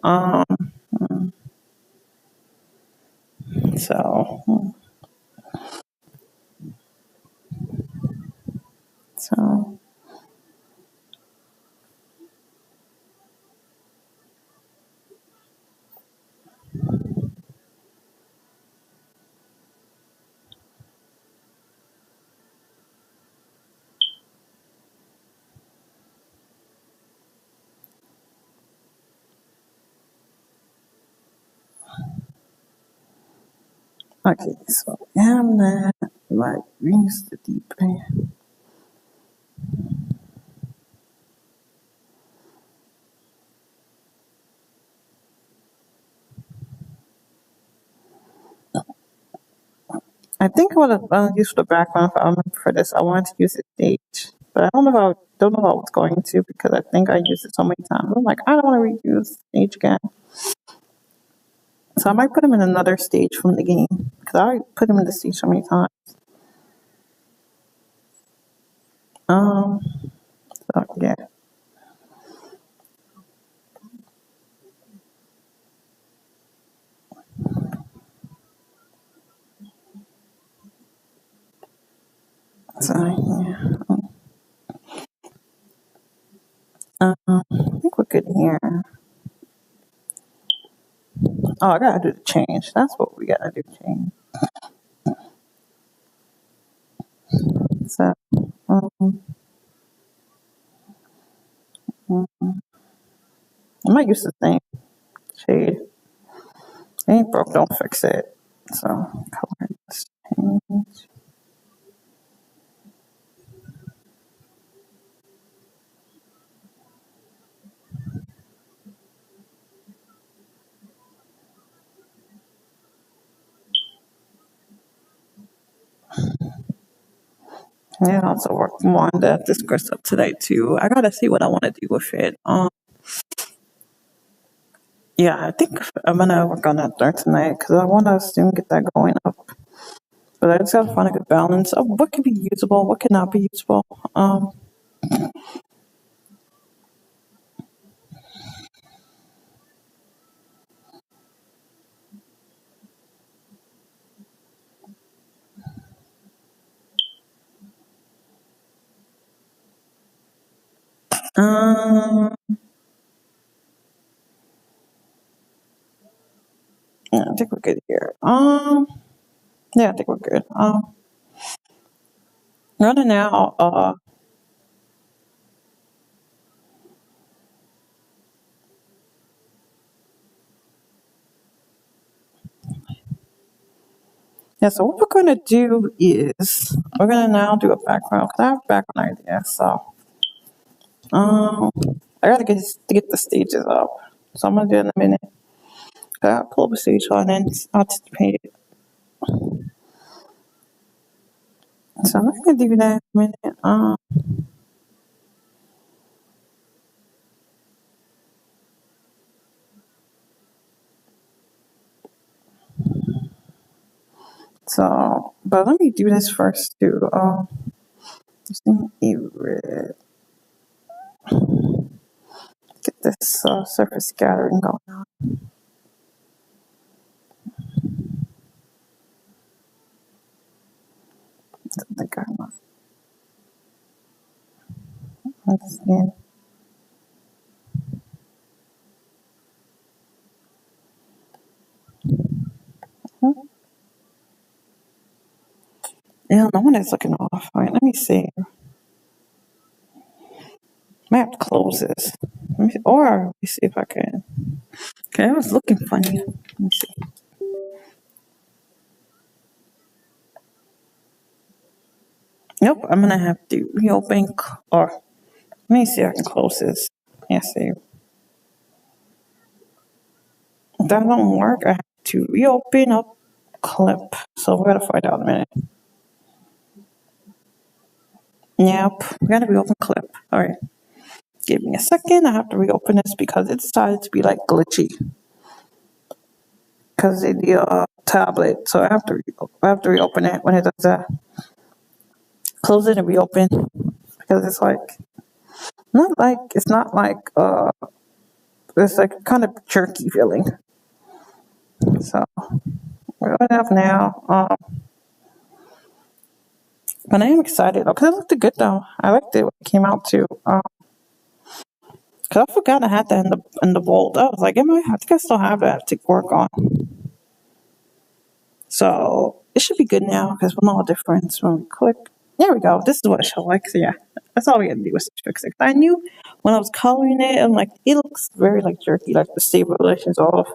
[SPEAKER 1] So, so Okay, so I'm not like use the deep pan. I think I would have used the background for this. I wanted to use the stage, but I don't know if I was going to because I think I used it so many times. I'm like, I don't want to reuse stage again. So I might put him in another stage from the game because I put him in the stage so many times. Um, so yeah. So yeah. I think we're good here. Oh, I gotta do the change. That's what we gotta do. Change. So, um, I might use the same shade. It ain't broke, don't fix it. So, color change. Yeah, I also work more on the discourse up today too. I gotta see what I want to do with it. Yeah, I think I'm gonna work on that during tonight because I want to soon get that going up. But I just gotta find a good balance of what can be usable, what cannot be usable. Um, yeah, I think we're good here. Yeah, I think we're good. Running now. Yeah. So what we're gonna do is we're gonna now do a background because I have a background idea. So um, I gotta get the stages up. So I'm gonna do it in a minute. I gotta pull up a stage on and anticipate it. So I'm not gonna do that in a minute. So, but let me do this first too. Just erase. Get this surface scattering going on. I think I'm not understand. Yeah, no one is looking off. All right, let me see. I have to close this. Or let me see if I can. Okay, that was looking funny. Let me see. Nope, I'm gonna have to reopen or let me see if I can close this. Yeah, see. If that don't work, I have to reopen up clip. So we're gonna find out in a minute. Yep, we gotta reopen clip. All right. Give me a second. I have to reopen this because it decided to be like glitchy because of the tablet. So I have to reopen it when it does that. Close it and reopen because it's not like it's like kind of jerky feeling. So we're going up now. But I am excited because it looked good though. I liked it when it came out too. Cause I forgot I had that in the vault. I was like, I think I still have that to work on. So it should be good now because we'll know the difference when we click. There we go. This is what it should like. So yeah, that's all we had to do was fix it. I knew when I was coloring it, I'm like, it looks very like jerky, like the stabilization's off.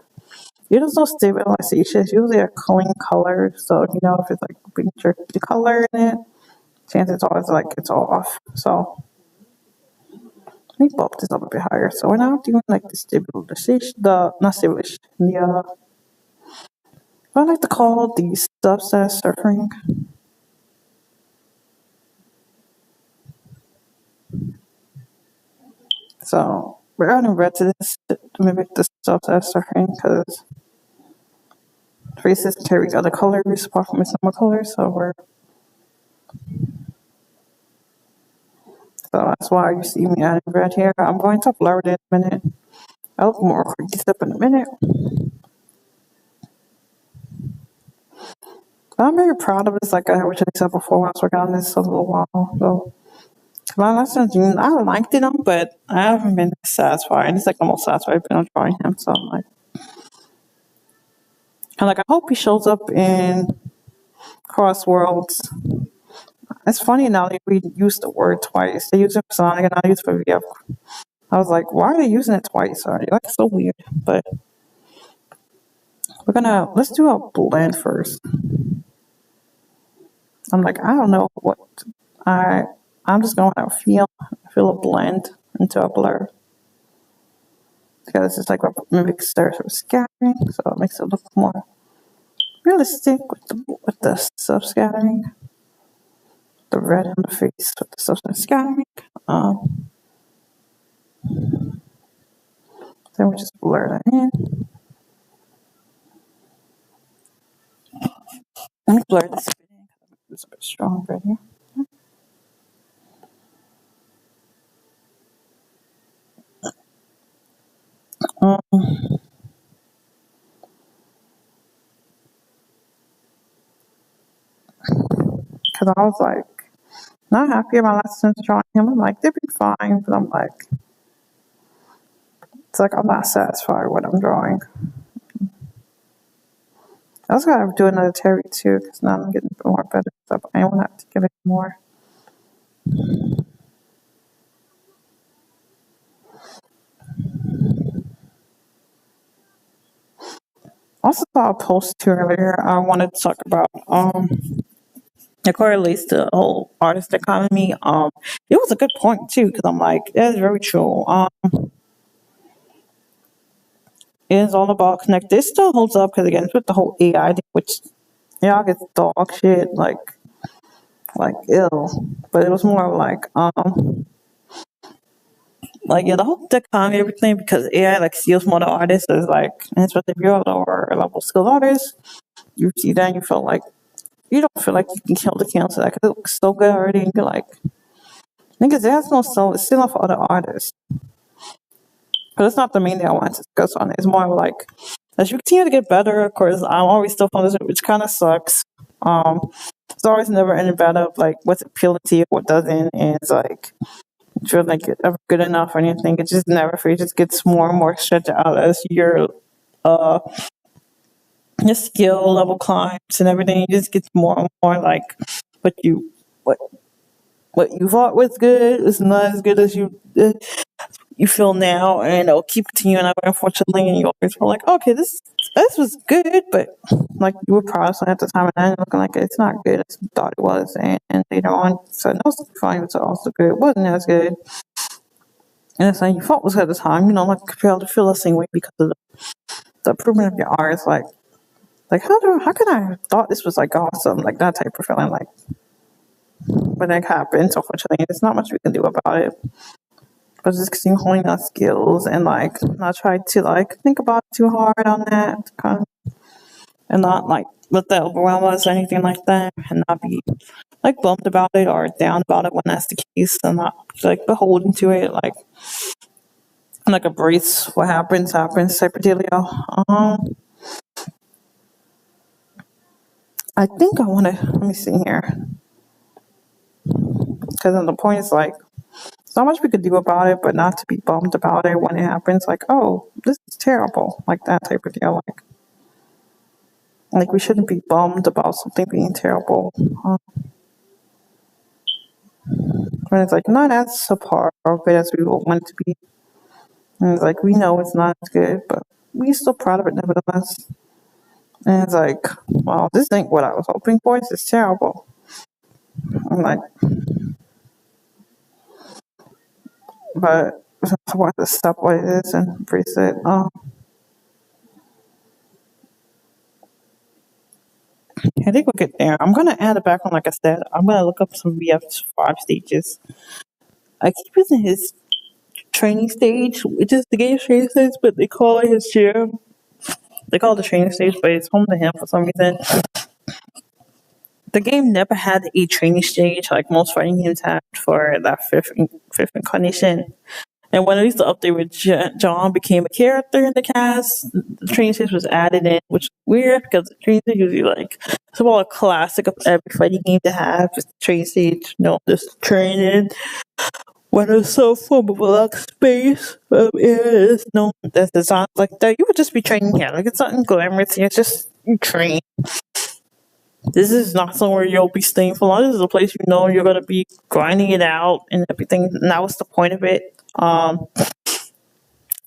[SPEAKER 1] there's no stabilization. It's usually a clean color. So, if it's like being jerky color in it, chances are it's like it's off. So let me bump this up a bit higher. So we're now doing like the stabilization, not stabilization, I like to call the subset surfing. So we're adding red to this to mimic the subset surfing because faces carry other colors apart from its normal colors. So that's why you see me adding red here. I'm going to blur it in a minute. I'll look more cohesive in a minute. I'm very proud of this. Like I originally said before, when I was working on this a little while ago. My last one, June, I liked it, but I haven't been satisfied. And it's like the most satisfied I've been on drawing him. So I hope he shows up in Cross Worlds. It's funny now that we use the word twice. They use it for Sonic and I use it for VF. I was like, why are they using it twice already? Like, it's so weird. But let's do a blend first. I'm like, I don't know what I'm just going to feel a blend into a blur. Because it's like a mimic sort of scattering, so it makes it look more realistic with the sub scattering. The red on the face with the sub scattering. Then we just blur that in. Let me blur this in. It's a bit strong right here. Because I was like, not happy about my lessons drawing him. I'm like, they'd be fine, but I'm like, it's like I'm not satisfied with what I'm drawing. I was gonna do another Terry too, because now I'm getting more better stuff. I want to have to give it more. Also saw a post too earlier. I wanted to talk about it correlates to the whole artist economy. It was a good point too, because I'm like, that's very true. It is all about connect. It still holds up because again, it's with the whole AI thing, which y'all gets dog shit like ill. But it was more like yeah, the whole economy, everything because AI like steals more the artists is like, and especially if you're a lower level skilled artist, you see that and you feel like you don't feel like you can kill the cancer that because it looks so good already, and you're like, niggas, there's no soul. It's still for other artists. But it's not the main thing I want to discuss on it. It's more like as you continue to get better, of course, I'm always still from this, which kind of sucks. It's always never any better of like what's appealing to you, what doesn't, and it's like feel like you're ever good enough or anything. It just never for you. It just gets more and more stretched out as uh your skill level climbs and everything. It just gets more and more like what you what what you thought was good is not as good as you feel now, and it'll keep continuing up. Unfortunately, and you always feel like, okay, this was good, but like you were proud at the time, and then looking like it's not good as you thought it was, and later on, so no, it's fine, it's also good. It wasn't as good, and it's like you thought was good at the time. Like you feel the same way because of the improvement of your art. It's like how could I have thought this was like awesome, like that type of feeling, like when that happens. Unfortunately, there's not much we can do about it. But just continue honing our skills and like not try to like think about it too hard on that kind of, and not like let that overwhelm us or anything like that, and not be like bummed about it or down about it when that's the case, and not like beholden to it, like embrace what happens type of dealio. I think I want to let me see here, because then the point is like so much we could do about it, but not to be bummed about it when it happens. Like, oh, this is terrible, like that type of deal. Like we shouldn't be bummed about something being terrible. When it's like not as subpar or good as we would want it to be. And it's like we know it's not as good, but we're still proud of it nevertheless. And it's like, well, this ain't what I was hoping for. This is terrible. I'm like, but I want to stop what it is and embrace it. I think we'll get there. I'm gonna add it back on, like I said. I'm gonna look up some VF5 stages. I keep using his training stage, which is the game training stage, but they call it his gym. They call it the training stage, but it's home to him for some reason. The game never had a training stage like most fighting games had for that fifth incarnation. And when at least the update with John became a character in the cast, the training stage was added in, which is weird because the training stage is usually like it's about a classic of every fighting game to have. Just the training stage, just training. When it's so full of like space, it's no that's designed like that. You would just be training here. Like it's nothing glamorous here. It's just you train. This is not somewhere you'll be staying for long. This is a place you're gonna be grinding it out and everything. And that was the point of it. But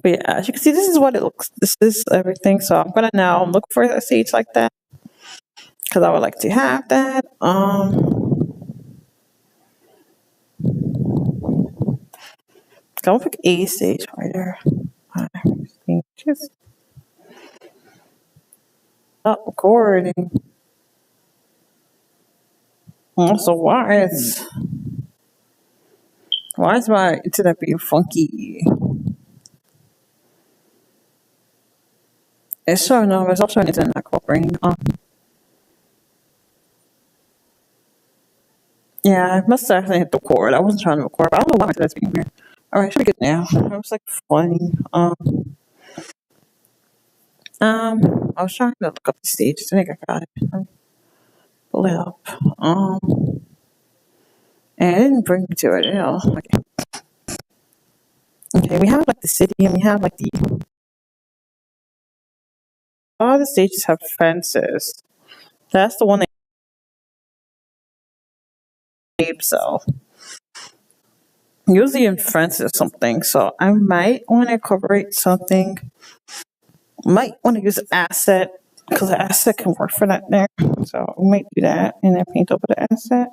[SPEAKER 1] yeah, as you can see, this is what it looks. This is everything. So I'm gonna now look for a stage like that because I would like to have that. I'll pick a stage fighter. Just not recording. Also, why is my internet being funky? It's showing no, it's also an internet cooperating. Yeah, I must have actually hit the record. I wasn't trying to record, but I don't know why my internet's being weird. Alright, should be good now. It was like funny. I was trying to look up the stage. I think I got it. Pull it up. And it didn't bring me to it. Okay, we have like the city and we have like all the stages have fences. That's the one that so usually in fences something. So I might want to incorporate something. Might want to use an asset because the asset can work for that there. So we might do that and then paint over the asset.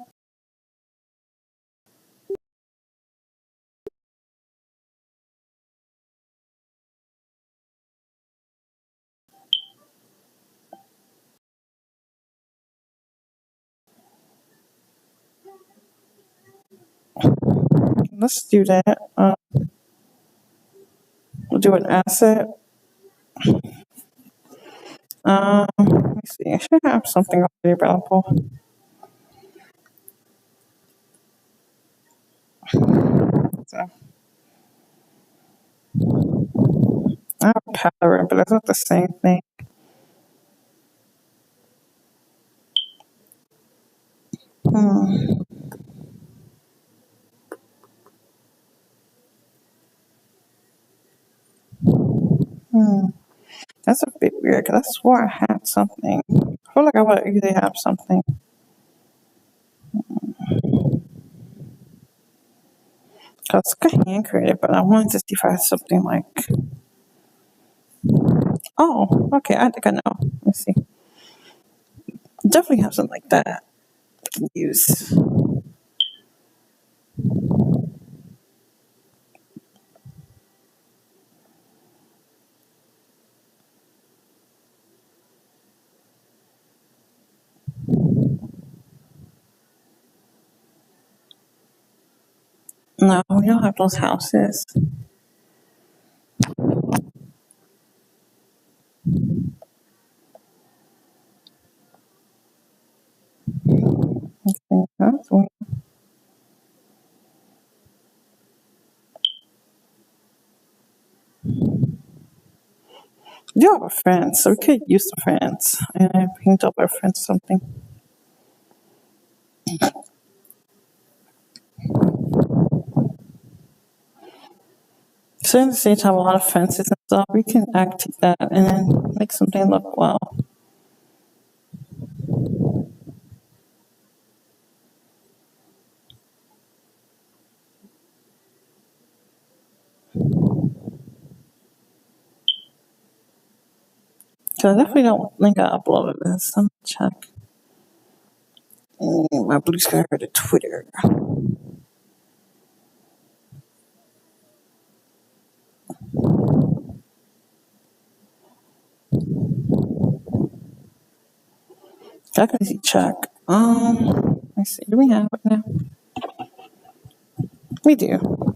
[SPEAKER 1] Let's do that. We'll do an asset. Let me see. I should have something already available. So, I have pattern, but it's not the same thing. Hmm. Hmm. That's a bit weird because I swore I had something. I feel like I would usually have something. Cause it's hand created, but I wanted to see if I had something like. Oh, okay. I think I know. Let's see. Definitely have something like that I can use. No, we don't have those houses. Okay, that's weird. We do have a fence, so we could use the fence and paint up our fence something. So in the stage have a lot of fences and stuff, we can activate that and then make something look well. So I definitely don't think I uploaded this. Let me check. My blue sky to Twitter. I can see check. Let's see. Do we have it now? We do.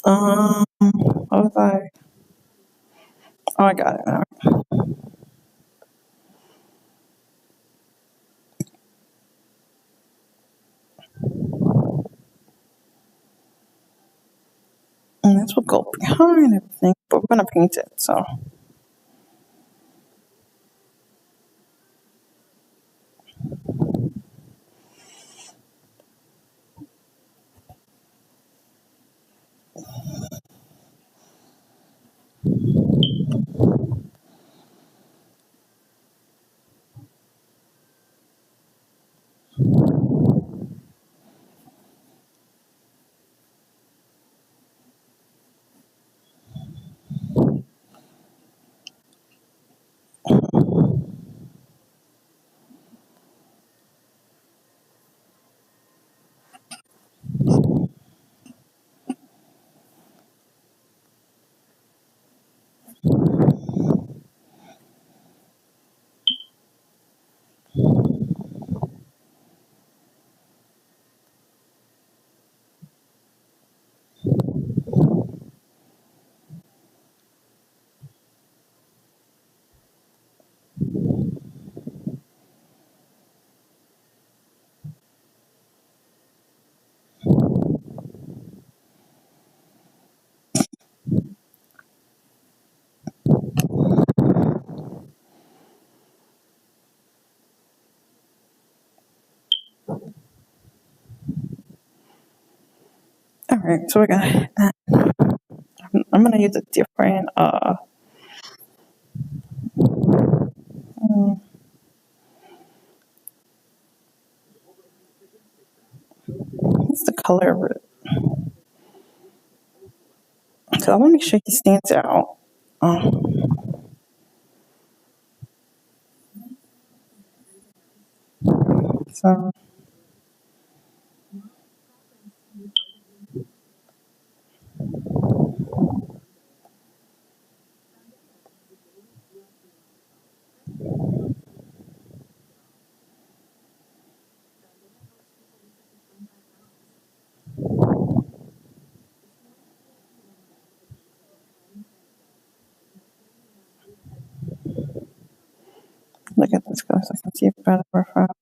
[SPEAKER 1] What was I? Oh, I got it now. And this will go behind everything, but we're gonna paint it. So all right, so we're gonna. I'm gonna use a different. What's the color of it? So I want to make sure he stands out. So look at this guy so I can see it better profile.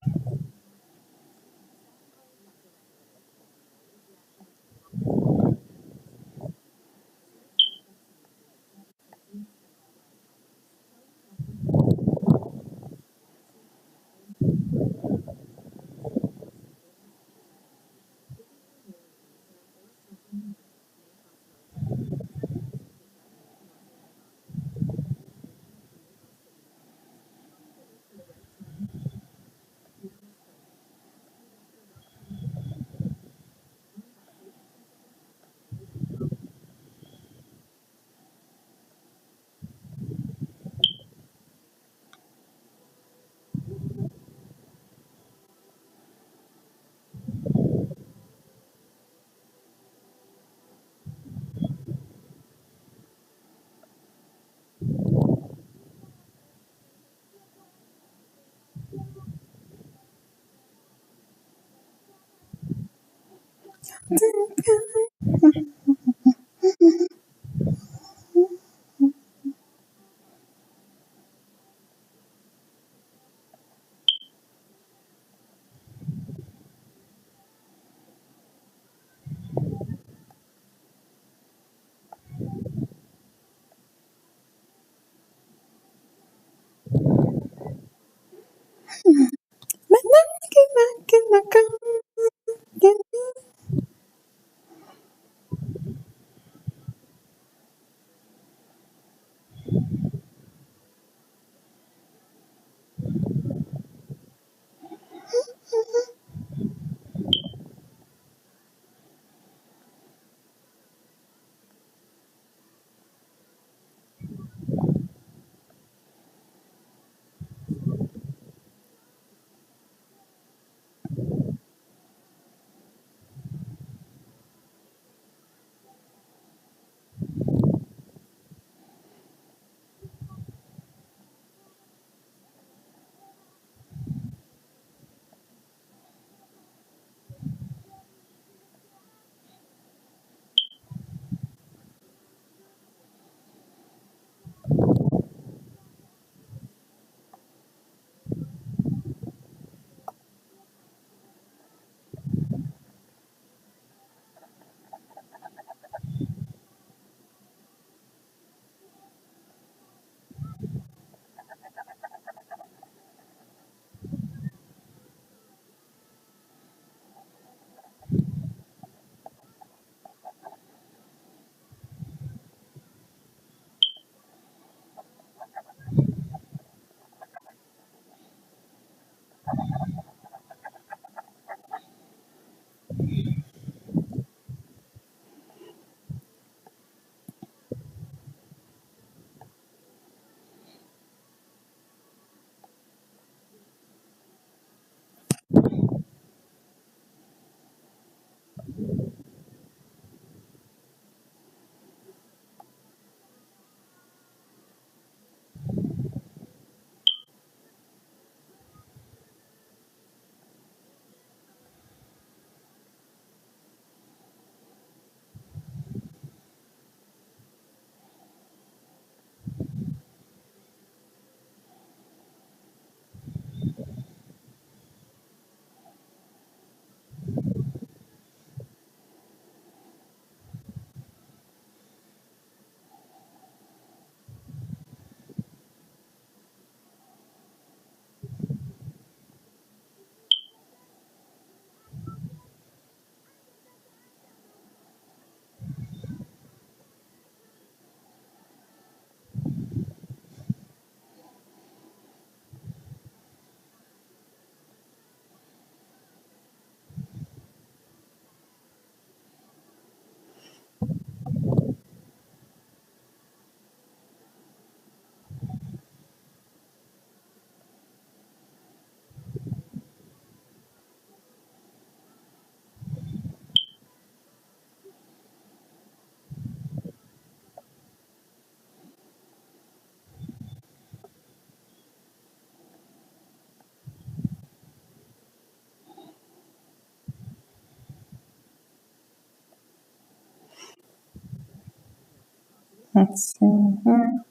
[SPEAKER 1] Let's see here.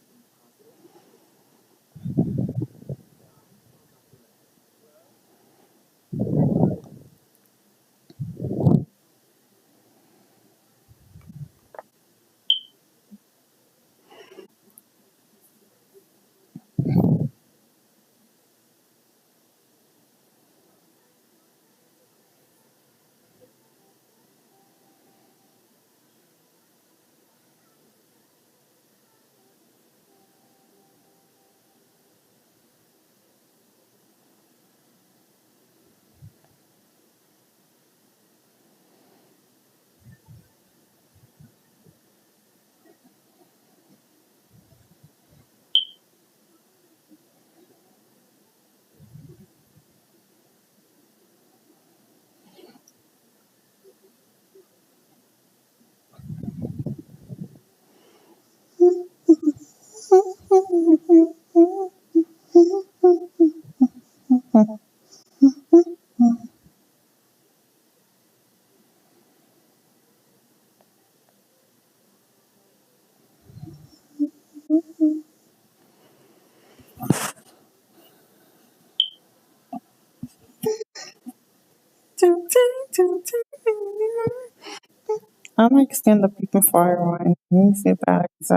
[SPEAKER 1] I like stand up people fire one. Let me see if that is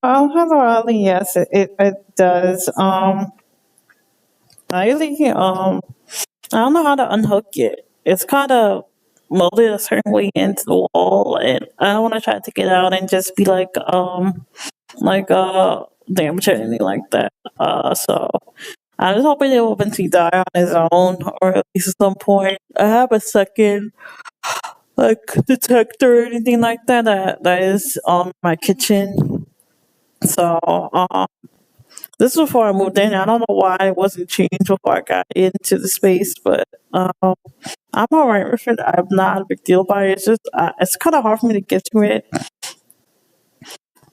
[SPEAKER 1] hello Ali, yes, it does. I really I don't know how to unhook it. It's kind of molded a certain way into the wall, and I don't want to try to take it out and just be like damage or anything like that. So I'm just hoping it will eventually die on its own, or at least at some point. I have a second like detector or anything like that that is on my kitchen. So this is before I moved in. I don't know why it wasn't changed before I got into the space, but I'm alright with it. I'm not a big deal about it. It's just it's kind of hard for me to get to it,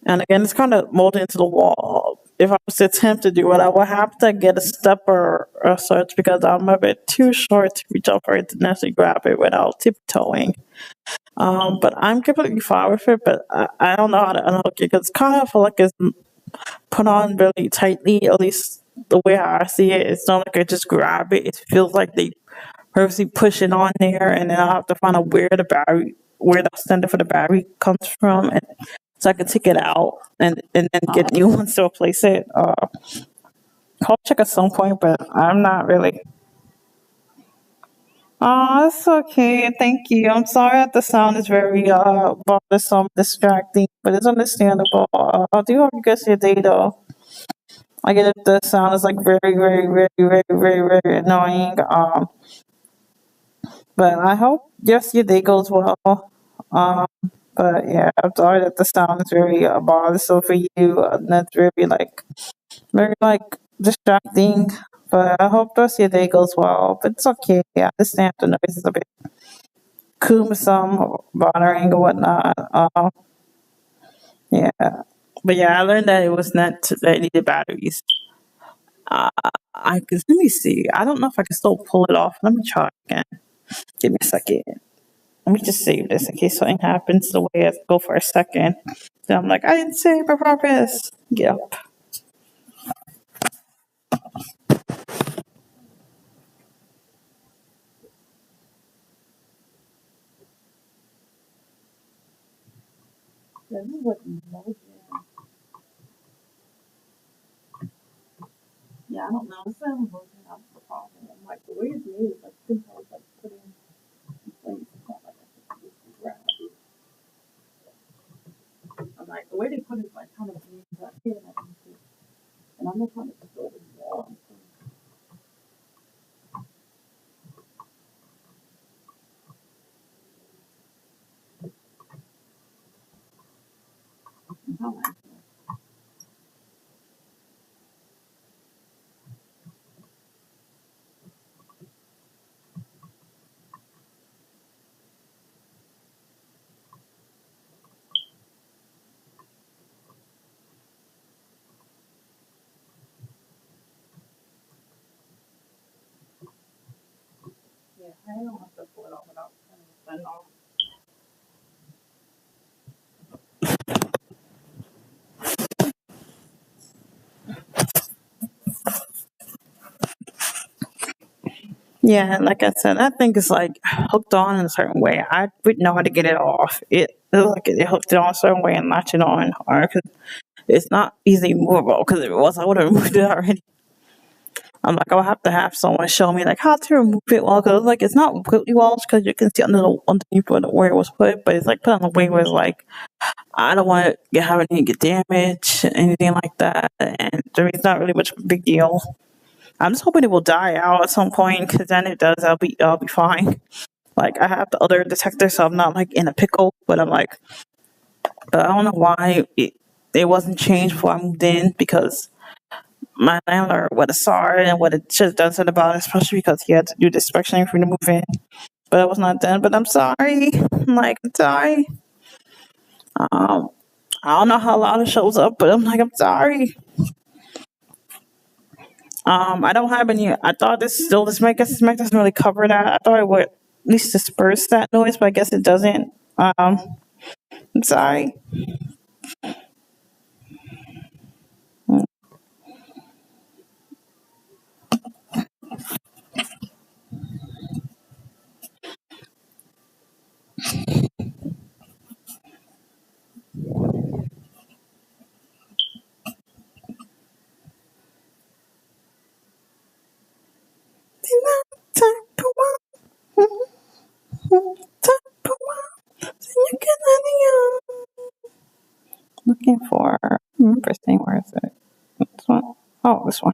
[SPEAKER 1] and again, it's kind of molded into the wall. If I was to attempt to do it, I would have to get a stepper or such because I'm a bit too short to reach up for it to necessarily grab it without tiptoeing. But I'm completely fine with it, but I don't know how to unhook it because it's kind of feel like it's put on really tightly, at least the way I see it. It's not like I just grab it. It feels like they purposely push it on there, and then I'll have to find out where the sender for the battery comes from, and so I can take it out and then get new ones to replace it. I'll check at some point, but I'm not really. Oh, it's okay. Thank you. I'm sorry that the sound is very bothersome, distracting, but it's understandable. I do hope you guys your day though. I get it. The sound is like very, very, very, very, very, very annoying. But I hope yes, your day goes well. Um, but yeah, I'm sorry that the sound is very bothersome for you. And that's very like very like distracting. But I hope the rest of your day goes well. But it's okay. I understand the noise is a bit cumbersome or bothering or whatnot. Yeah. But yeah, I learned that it was not that it needed batteries. I could let me see. I don't know if I can still pull it off. Let me try again. Give me a second. Let me just save this in case something happens the way I go for a second. Then I'm like, I didn't save my progress. Yep. Yeah, this is like emoji. Yeah, I don't know. This is emoji. That's the problem. I'm like, the way it's made is like, simple. It's like putting things. It's not like I can just grab it. I'm like, the way they put it is like kind of weird. But here, and I can see. And I'm not trying to just go to the wall. I'm telling you. Yeah, I don't have to pull it off without turning the sun off. Yeah, like I said, I think it's like hooked on in a certain way. I wouldn't know how to get it off. It like it hooked it on a certain way and latch it on hard because it's not easily movable. Because if it was, I would have removed it already. I'm like, I'll have to have someone show me like how to remove it well, because like it's not completely well because you can see underneath where it was put, but it's like put on the way where it's like I don't want to have anything get damaged, anything like that, and it's not really much of a big deal. I'm just hoping it will die out at some point, because then it does, I'll be fine. Like I have the other detector, so I'm not like in a pickle. But I'm like, but I don't know why it wasn't changed before I moved in, because my landlord would have saw it and would have should have done something about it, especially because he had to do the inspection for me to move in. But it was not done. But I'm sorry. I'm like, I'm sorry. Um, I don't know how loud it shows up, but I'm like, I'm sorry. I don't have any. I thought this mic doesn't really cover that. I thought it would at least disperse that noise, but I guess it doesn't. I'm sorry. Looking for first name. Where is it? This one. Oh, this one.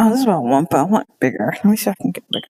[SPEAKER 1] Oh, this is about one, but I want bigger. Let me see if I can get bigger.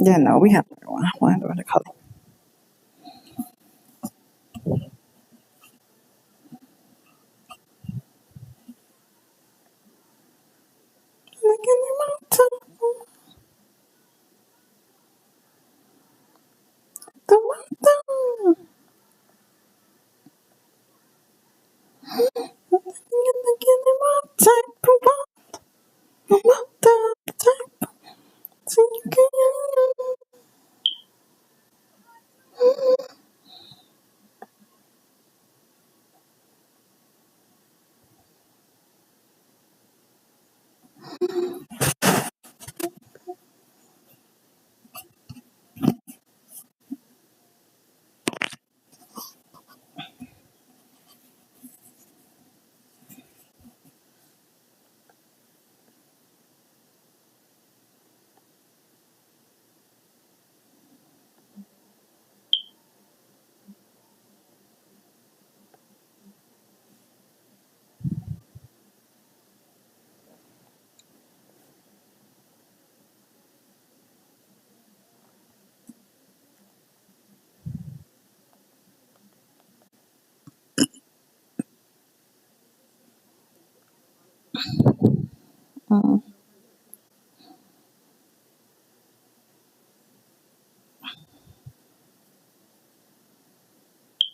[SPEAKER 1] Yeah, no, we have one. One under the color. Look in the mountain, the mountain. Look in the mountain, the mountain. So you can.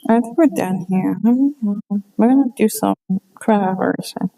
[SPEAKER 1] I think we're done here. We're gonna do some craft version.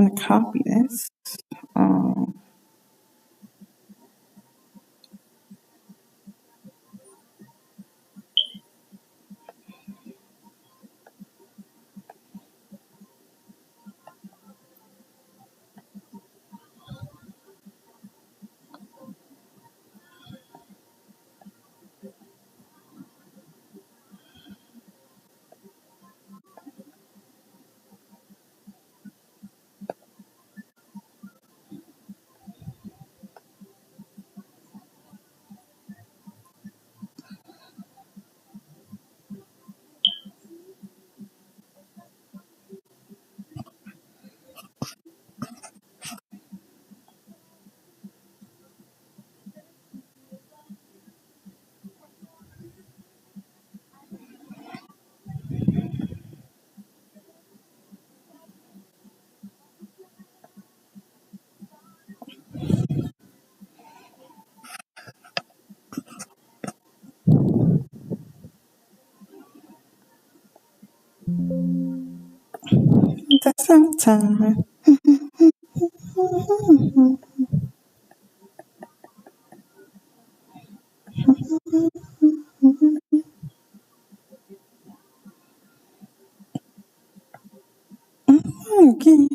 [SPEAKER 1] I'm gonna copy this. Um, that's sometime. Okay.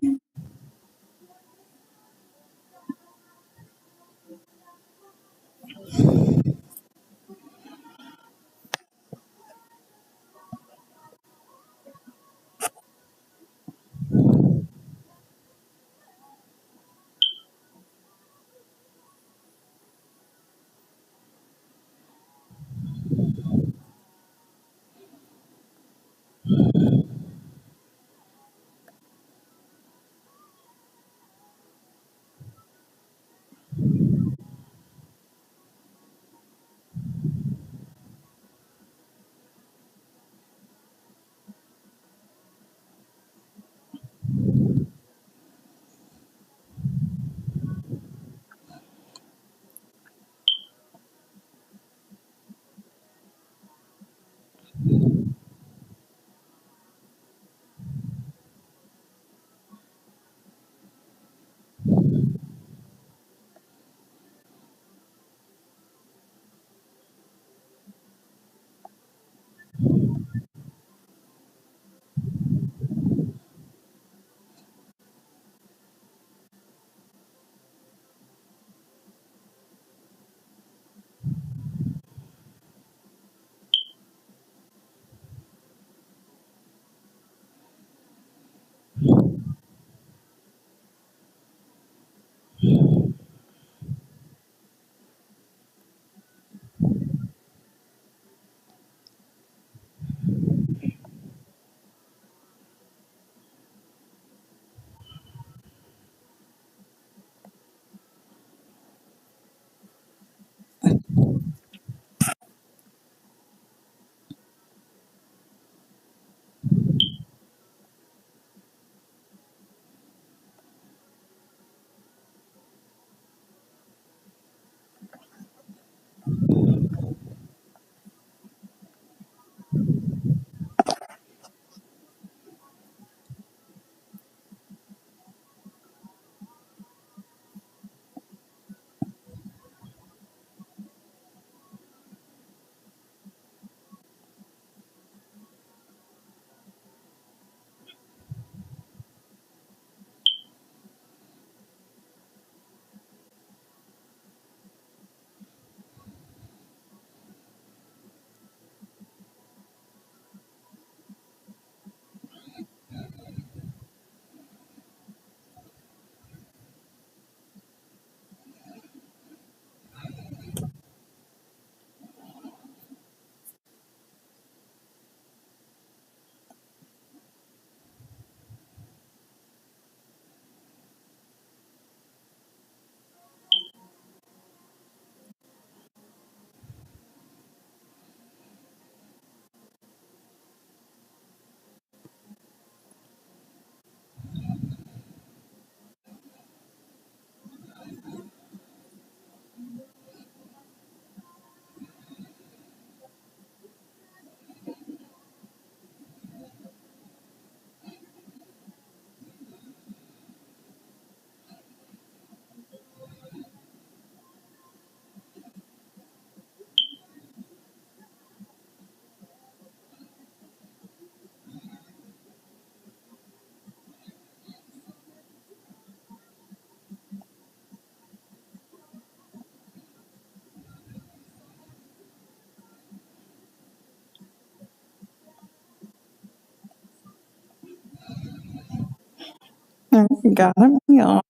[SPEAKER 1] God, let me I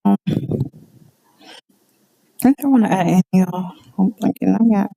[SPEAKER 1] don't want to add any I'm thinking let me add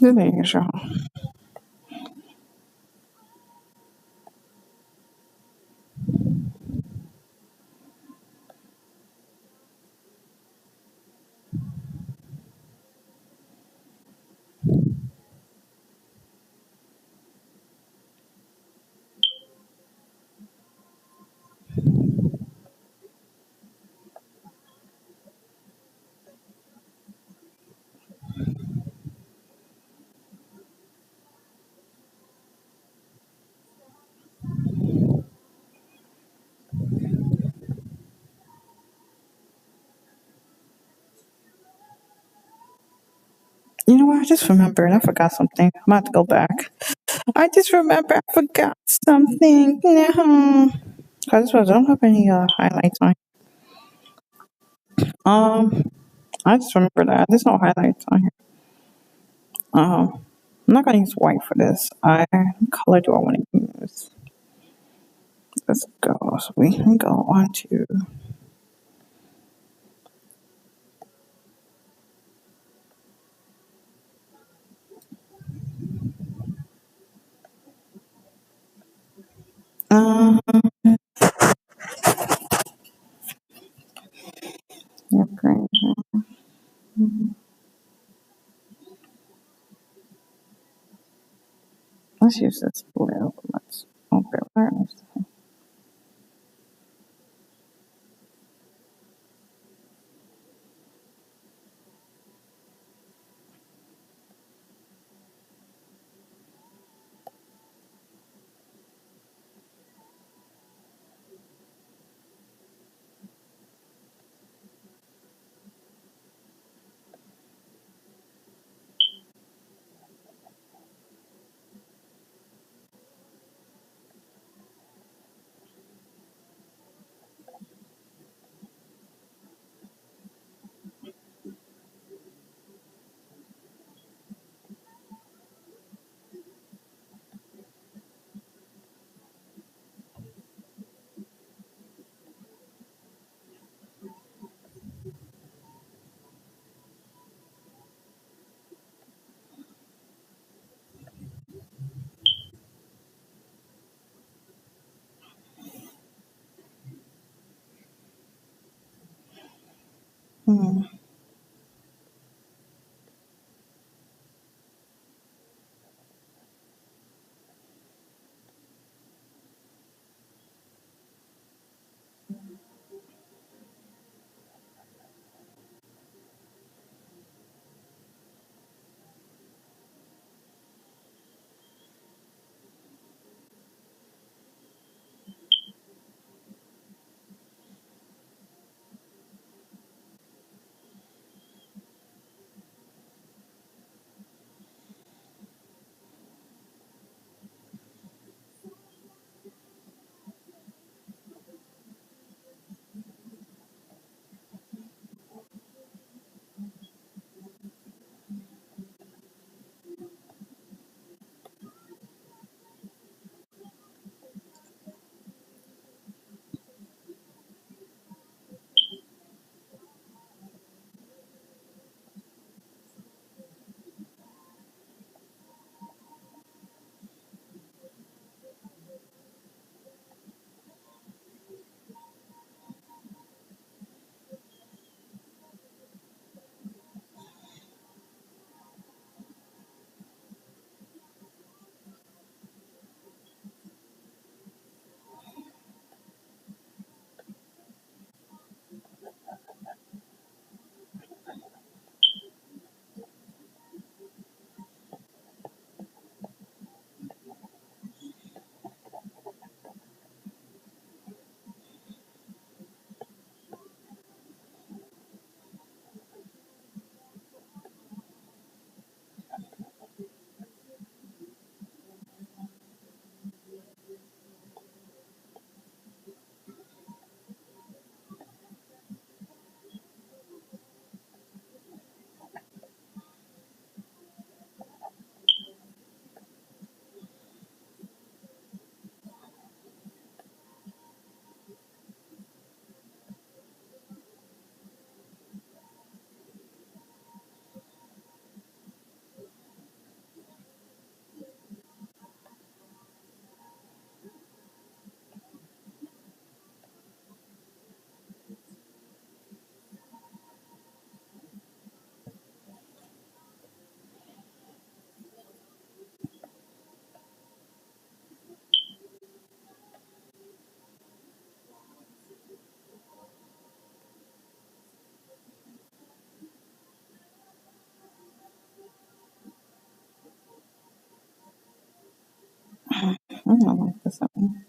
[SPEAKER 1] the thing is, y'all. You know what? I just remembered. I forgot something. I'm about to go back. I just remember I forgot something. No. Cause I don't have any highlights on. Um, I just remember that there's no highlights on here. I'm not gonna use white for this. What color do I want to use? Let's go. So we can go on to. Um, yeah, green. Let's use this blue. Let's open it. Hmm. I like the song.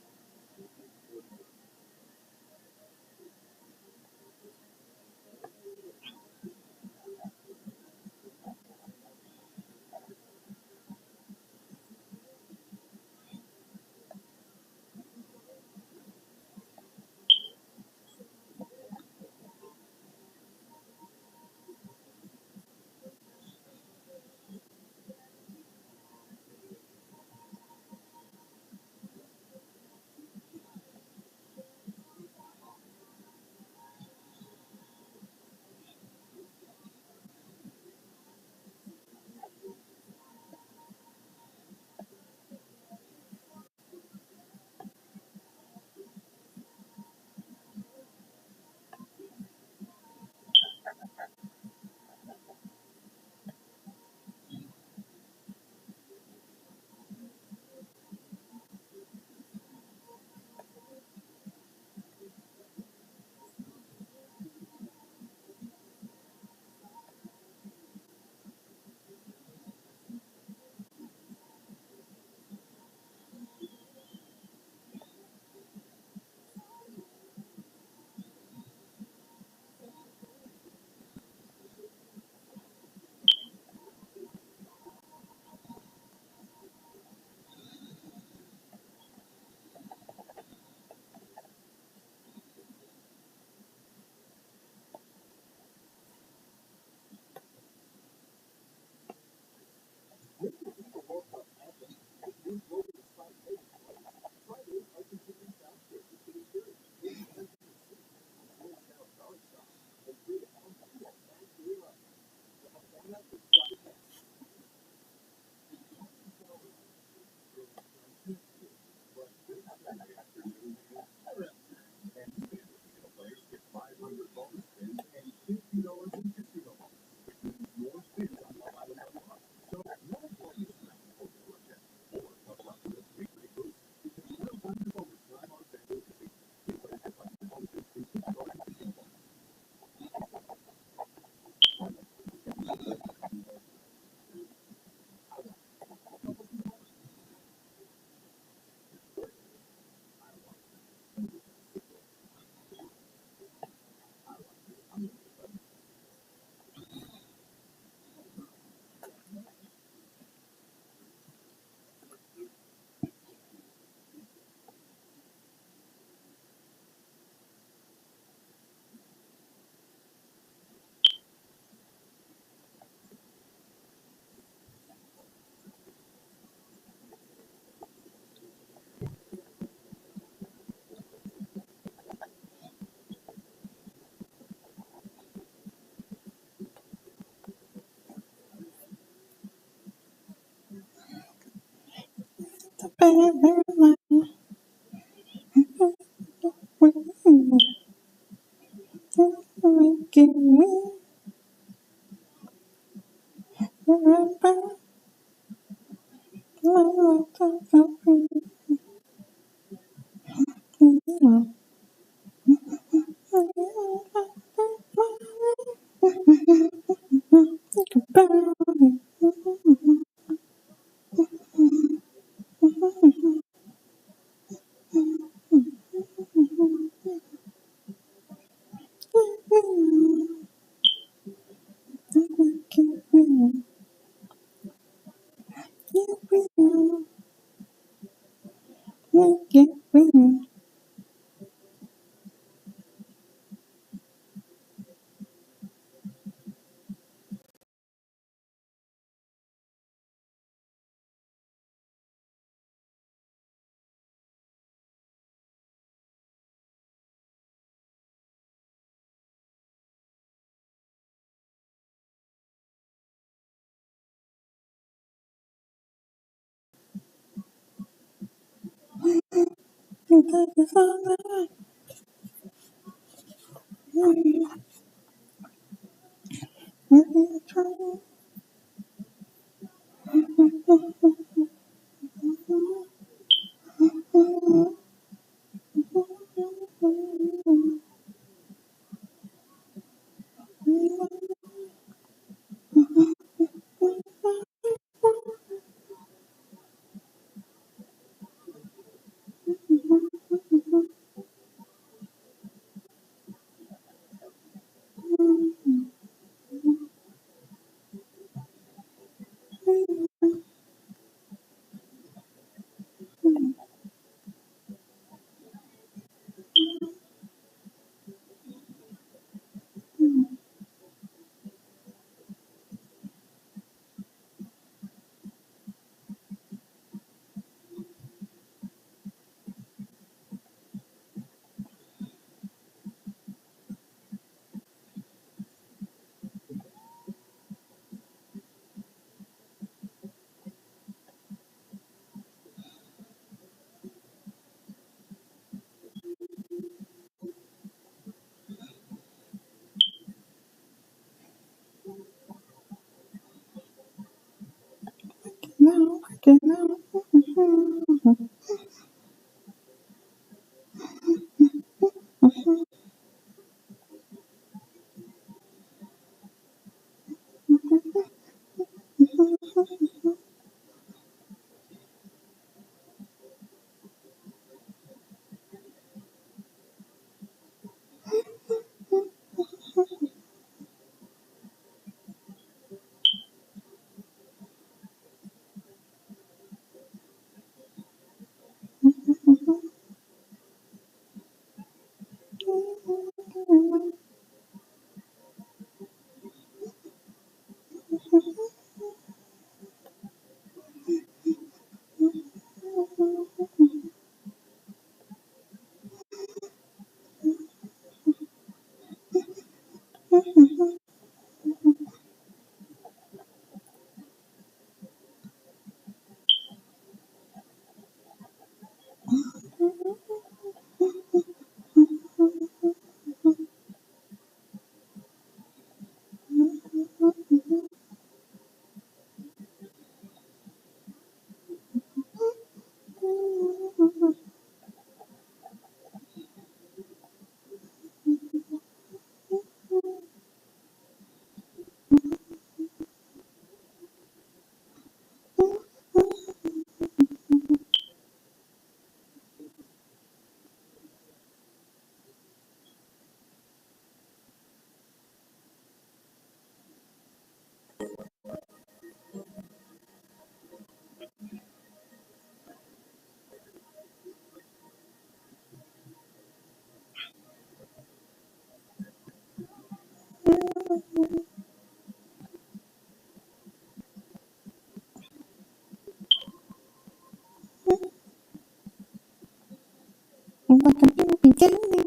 [SPEAKER 1] like a new beginning.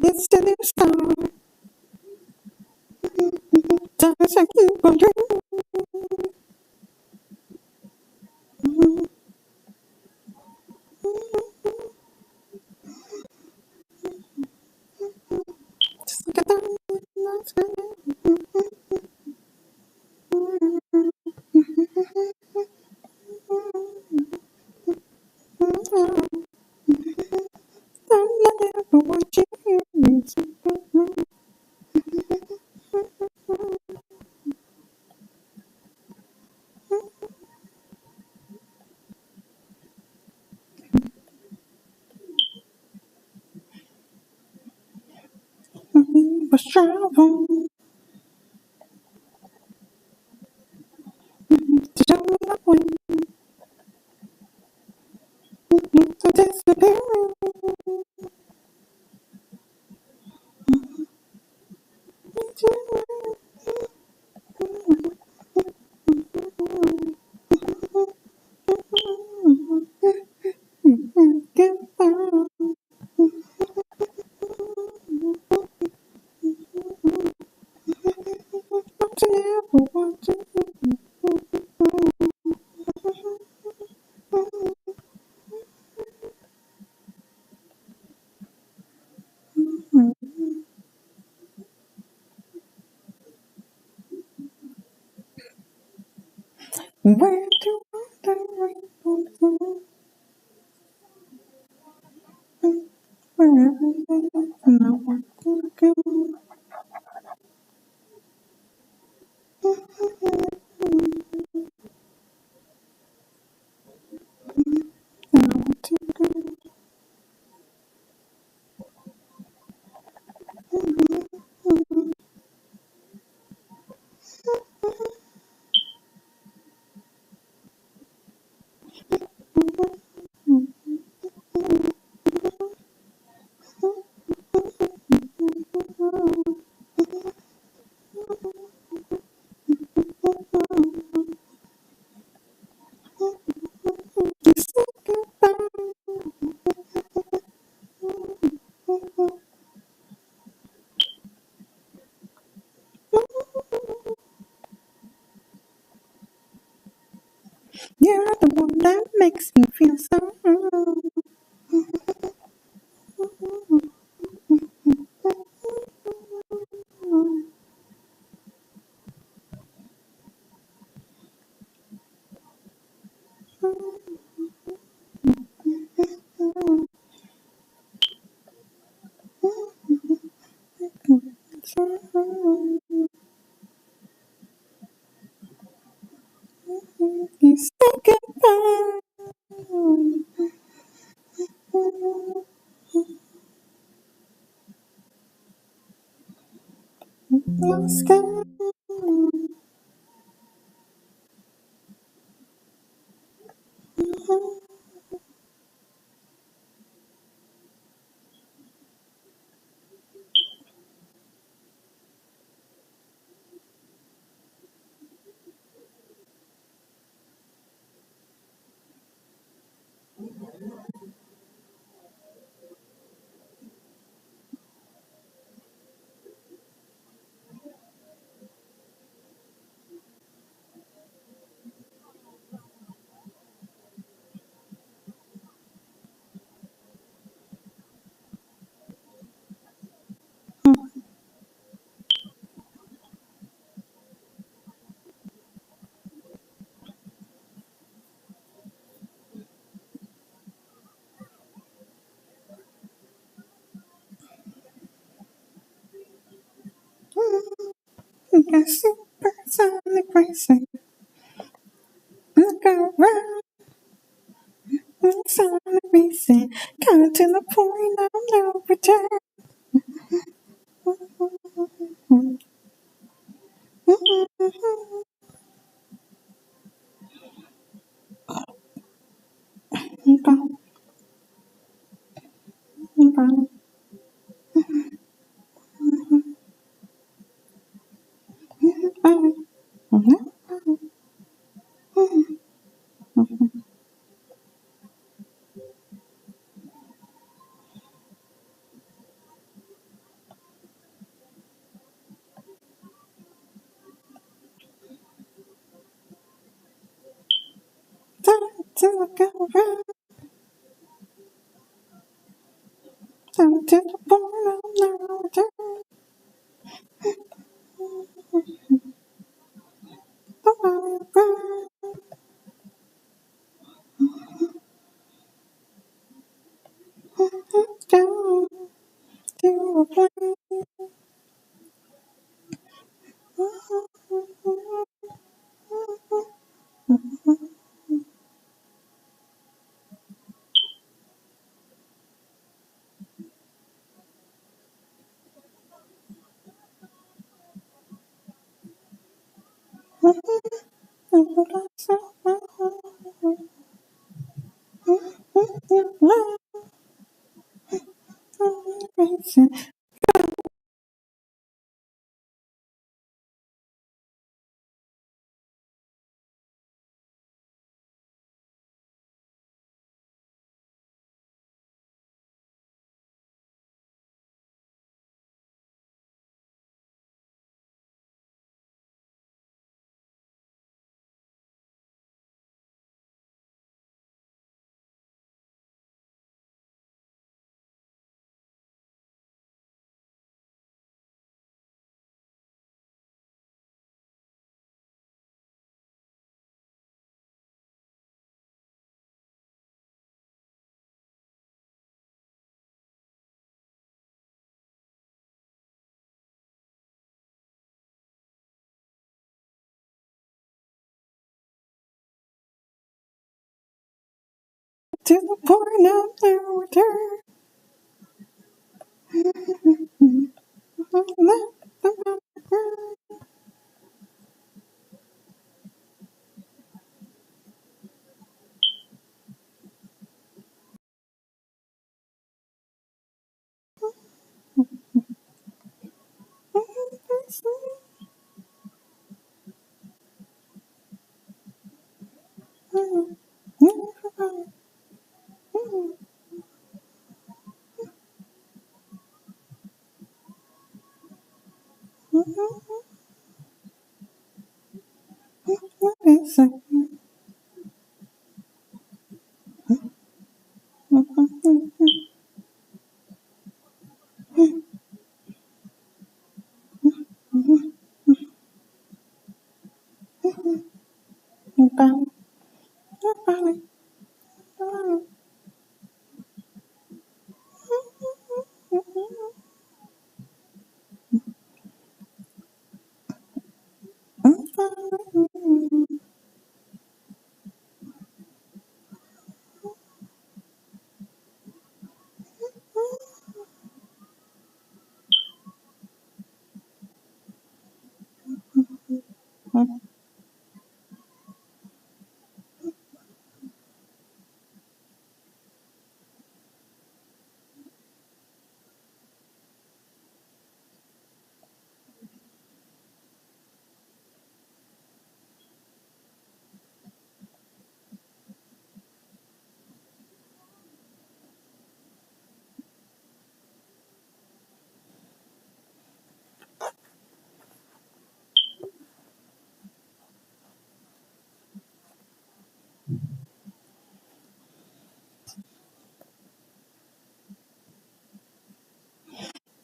[SPEAKER 1] It's a new start. Time to keep on dreaming. Just like a diamond, that's I never want you. Was travel to show me the way to disappear. Goodbye. To never want to. Where do the rainbows go? Wherever they go, and I want to go. And I want to go. You say goodbye. You're the one that makes me feel so. You say goodbye. Let's go. You supersonic racing. Look around, sonic racing. Coming to the point of no return. Down to the point of no return. Down to a place. To the point of no return.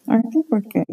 [SPEAKER 1] I think we're good.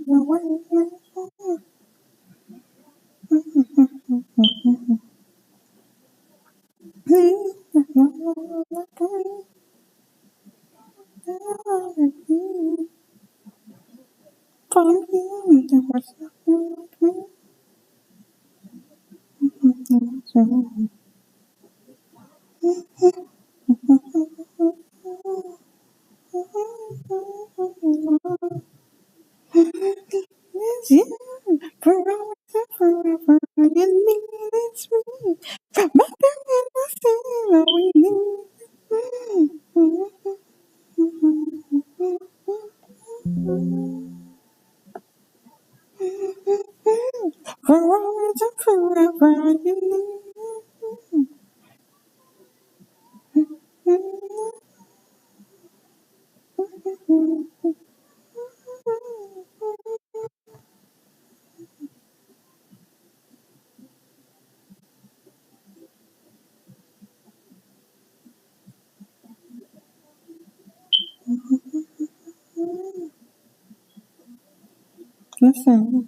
[SPEAKER 1] Yeah, forever, forever, you need it's me. My girl and my son, we need forever, forever, you listen.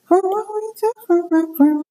[SPEAKER 1] Forever,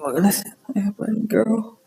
[SPEAKER 1] Oh, let's see. Yeah, buddy, girl.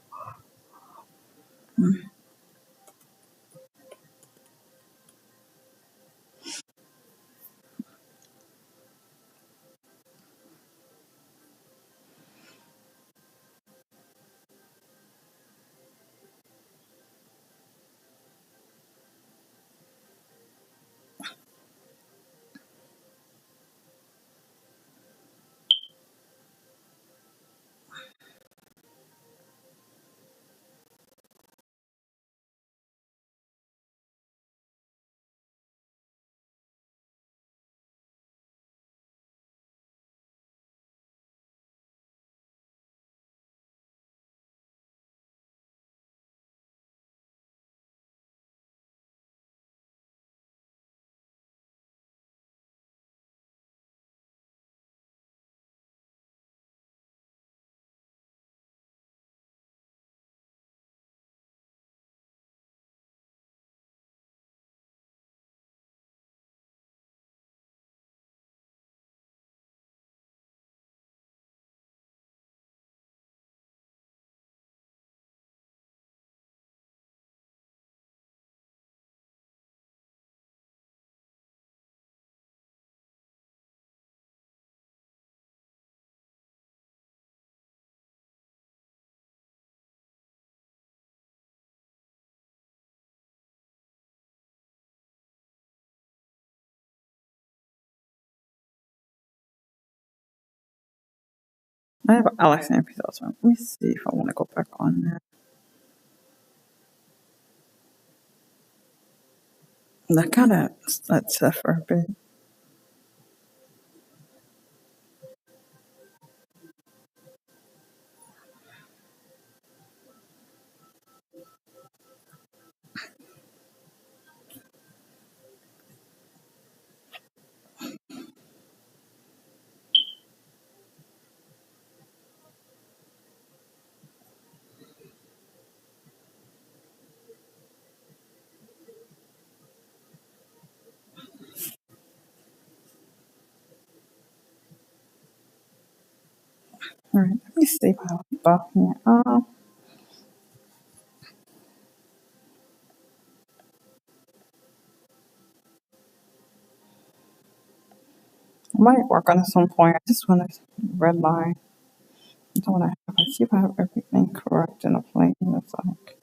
[SPEAKER 1] I have Alexander Pizarro. So let me see if I want to go back on that. That kind of that's for a bit. All right, let me see if I have about here. I might work on it at some point. I just want to red line. I don't want to have. I see if I have everything correct in a plane. It's like,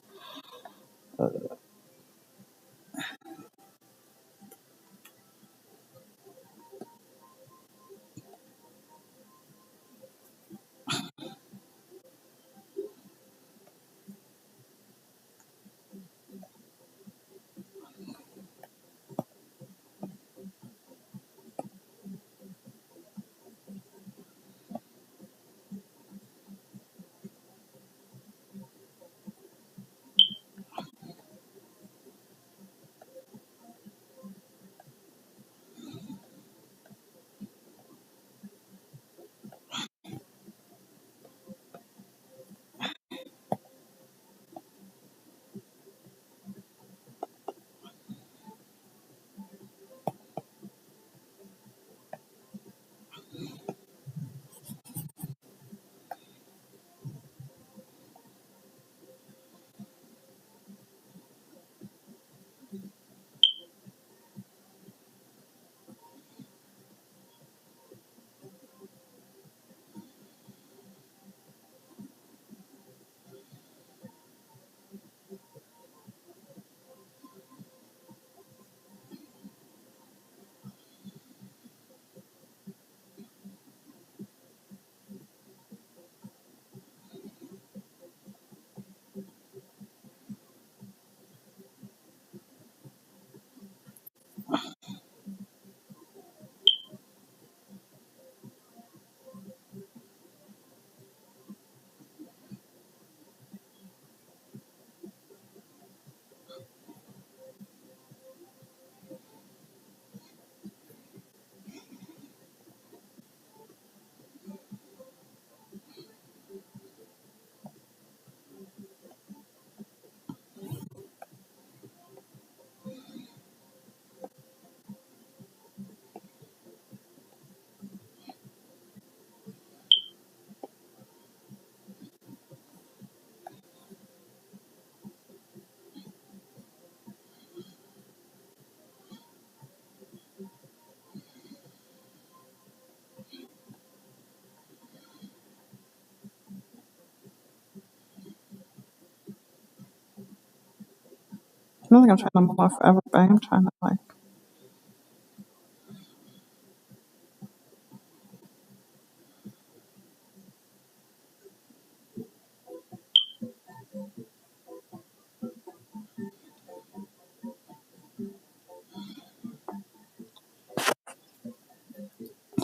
[SPEAKER 2] not like I'm trying to mull off forever, but I am trying to like.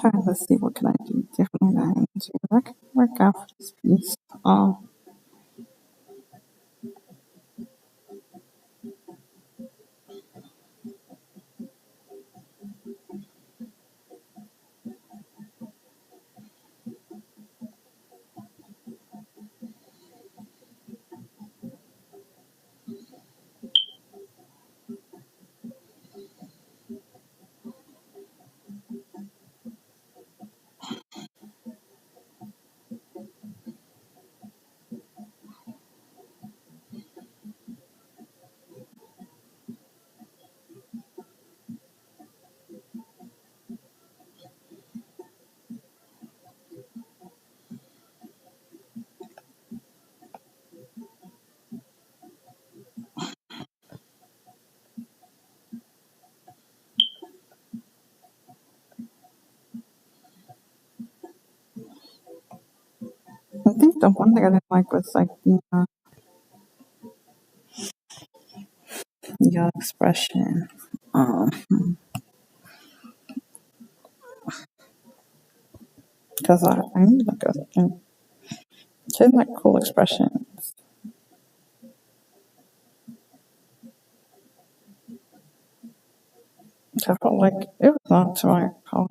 [SPEAKER 2] Trying to see what can I do differently that I need to work out for this piece. I think the one thing I didn't like was like the expression. Because I need like she had like cool expressions. I felt like it was not to my house.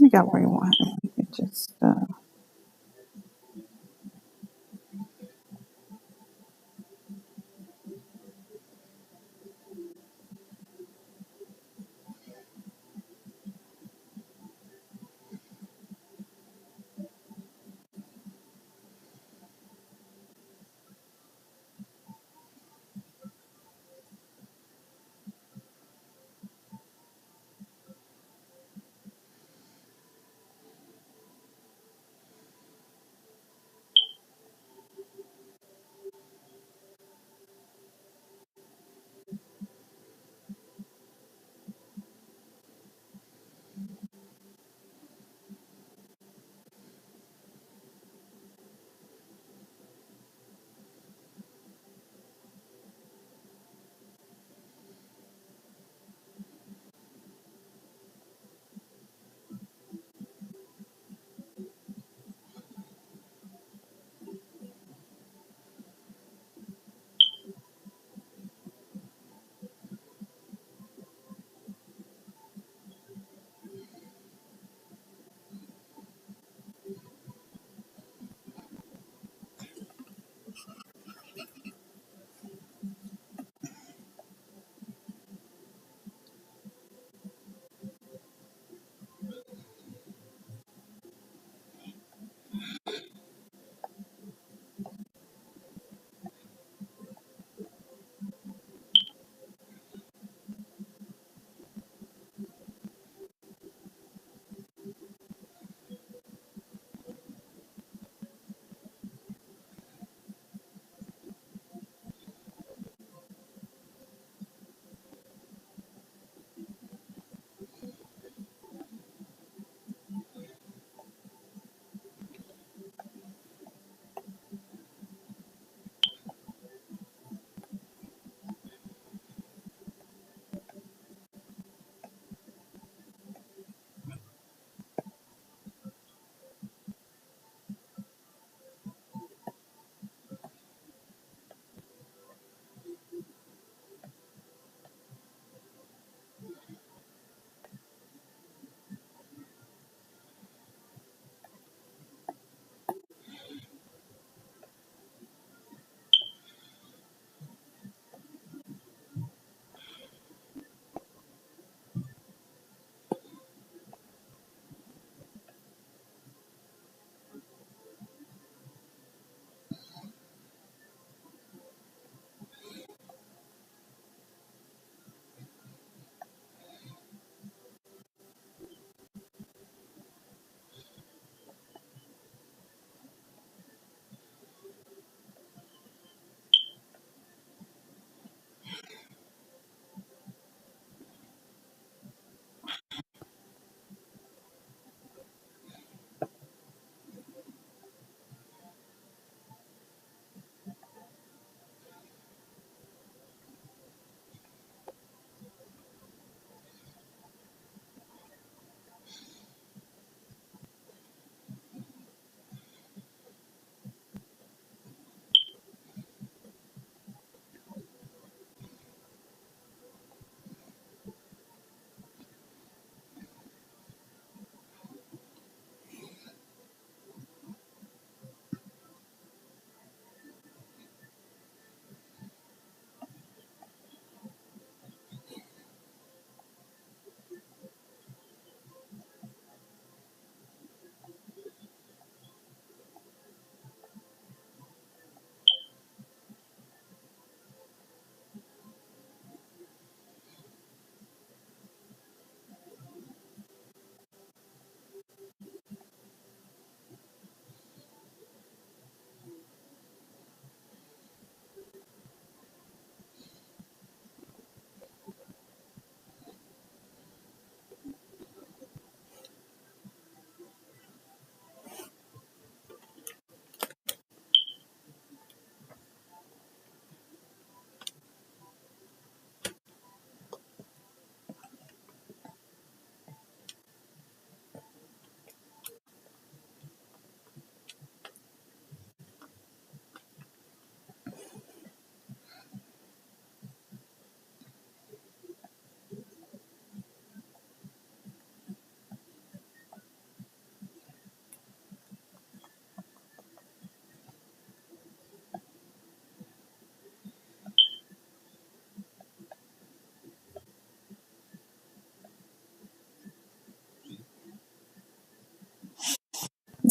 [SPEAKER 2] You got what you want. It just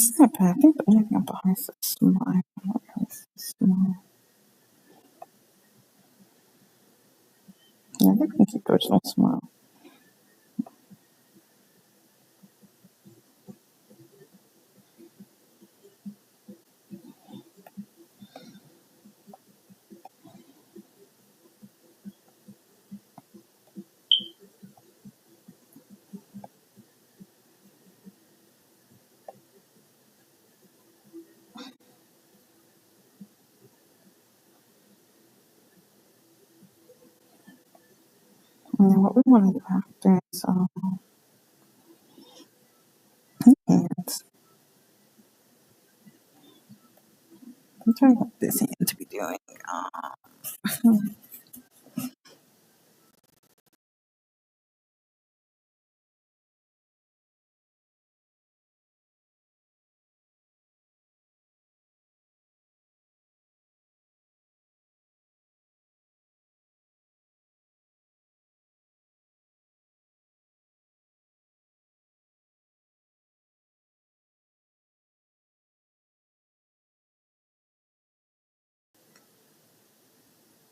[SPEAKER 2] It's not bad. I think the only thing behind is the smile. Smile. Yeah, I think we can keep the original smile. And then what we want to do after is hands. I'm trying to get this hand to be doing.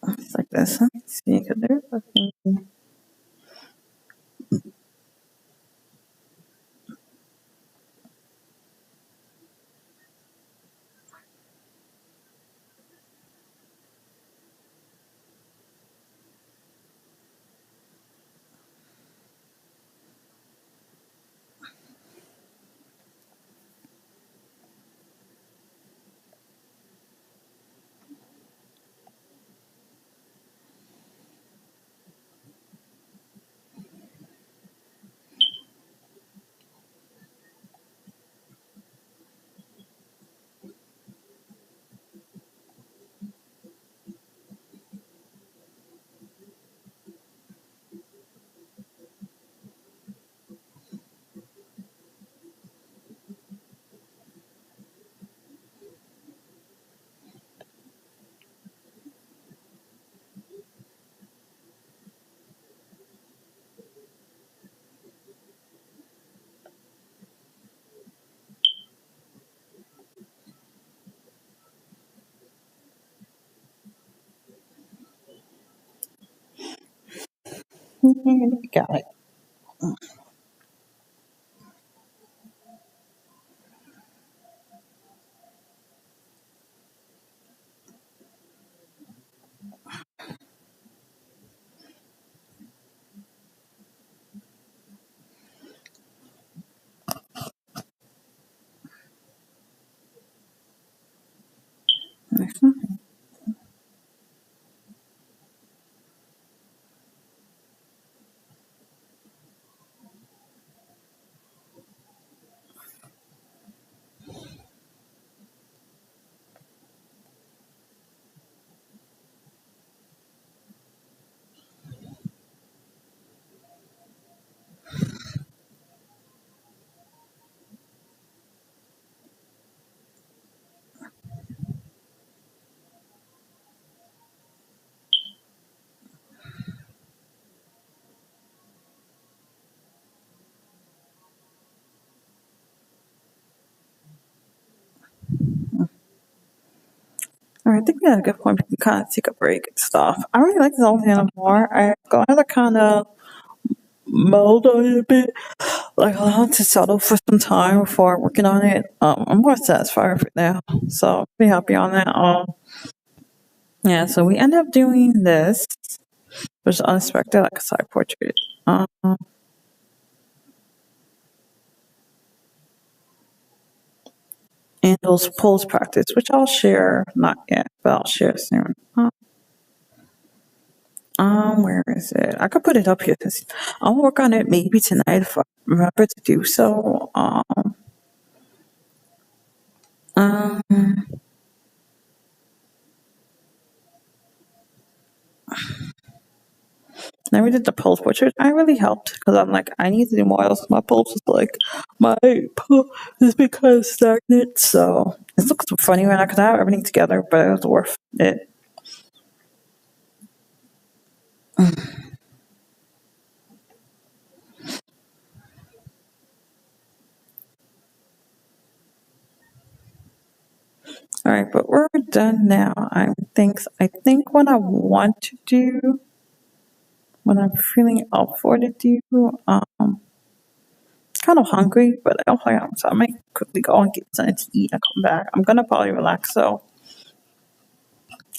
[SPEAKER 2] It's like this. Let me see, because they're looking. Got it. Next one. All right, I think we had a good point. We can kind of take a break and stuff. I really like this old anymore. I'm going to kind of mold on it a bit, like allow it to settle for some time before working on it. I'm more satisfied with it now, so be happy on that. Yeah. So we end up doing this, which is unexpected, like a side portrait. And those pose practice, which I'll share, not yet, but I'll share soon. Where is it? I could put it up here because I'll work on it maybe tonight if I remember to do so. Um, I really did the pulse portrait. I really helped because I'm like, I need to do more else. My pulse is like, my pulse is because stagnant. So it looks funny when I could have everything together, but it was worth it. All right, but we're done now. I think what I want to do when I'm feeling up for to do, kind of hungry, but I don't think I'm, so I might quickly go and get something to eat and come back. I'm gonna probably relax, so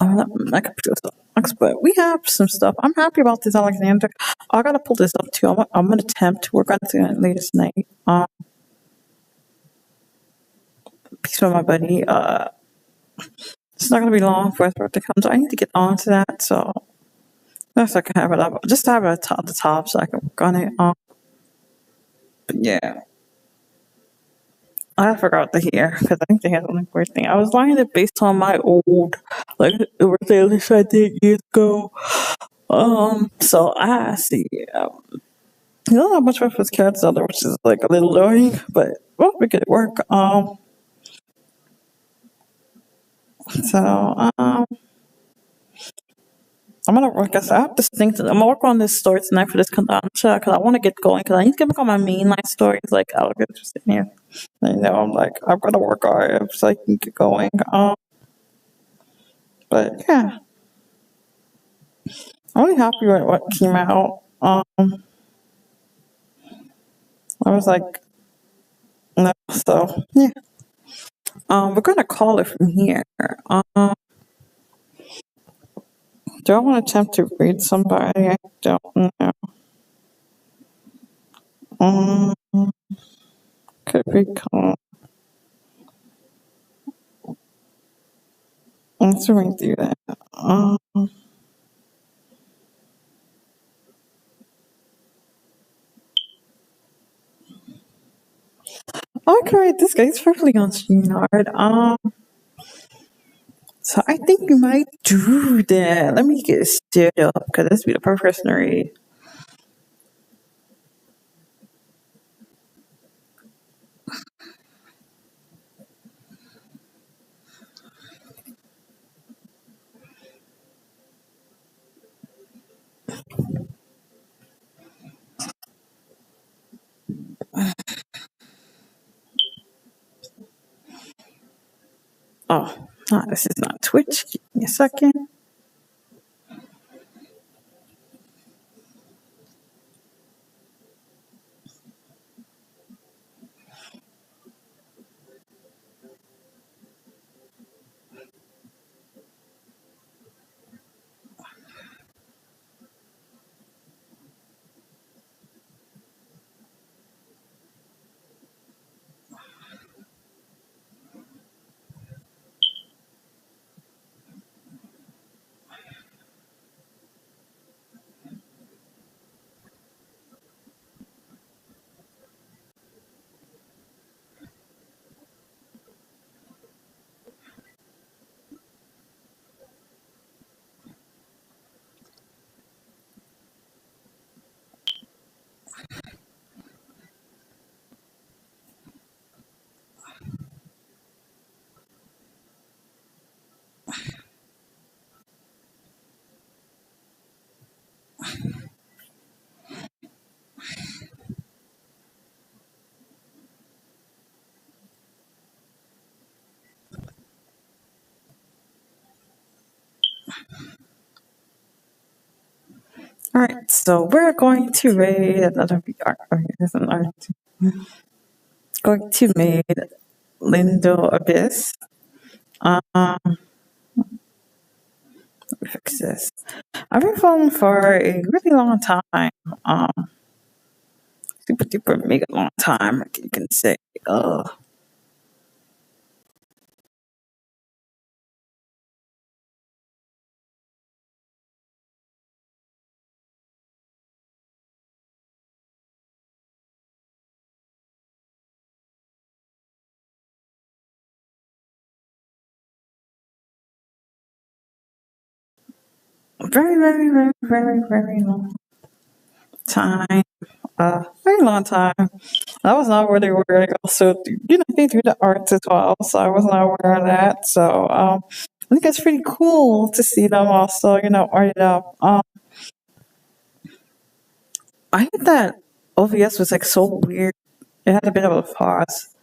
[SPEAKER 2] I could do some. But we have some stuff. I'm happy about this, Alexander. I gotta pull this up too. I'm gonna attempt to work on it later tonight. Peace with my buddy. It's not gonna be long for his birthday comes. So I need to get on to that, so that's I can have it up. Just to have it at the top so I can work on it. But yeah. I forgot the hair because I think they had one weird thing. I was lining it based on my old, like, birthday list I did years ago. So I see. You don't have much for his cats out there, which is like a little annoying, but we'll make it work. So I'm gonna work. I have this thing. I'm gonna work on this story tonight for this Kodansha because I want to get going. Because I need to get back on my mainline stories. Like I'll get just in here. I'm like I'm gonna work on it so I can get going. But yeah, I'm really happy with what came out. I was like, no. So yeah. We're gonna call it from here. Do I want to attempt to read somebody? I don't know. Um, could be calm. Let's read through that. Okay, this guy's perfectly on StreamYard. So I think we might do that. Let me get it stirred up because this would be the perfect person to read. Oh, no, this is not Twitch. Give me a second. All right, so we're going to read another VR. Going to read Lindo Abyss. Let me fix this. I've been following for a really long time. Super duper mega long time. You can say. Very, very, very, very, very long time. Very long time. I was not where they were. Like, also, they do the arts as well, so I was not aware of that. So, I think it's pretty cool to see them also, art up. I think that OVS was like so weird. It had a bit of a pause.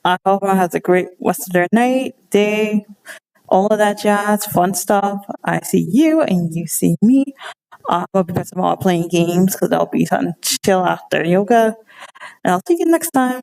[SPEAKER 2] I hope everyone has a great rest of their night, day, all of that jazz, fun stuff. I see you and you see me. I'll be tomorrow playing games because I'll be something chill after yoga. And I'll see you next time.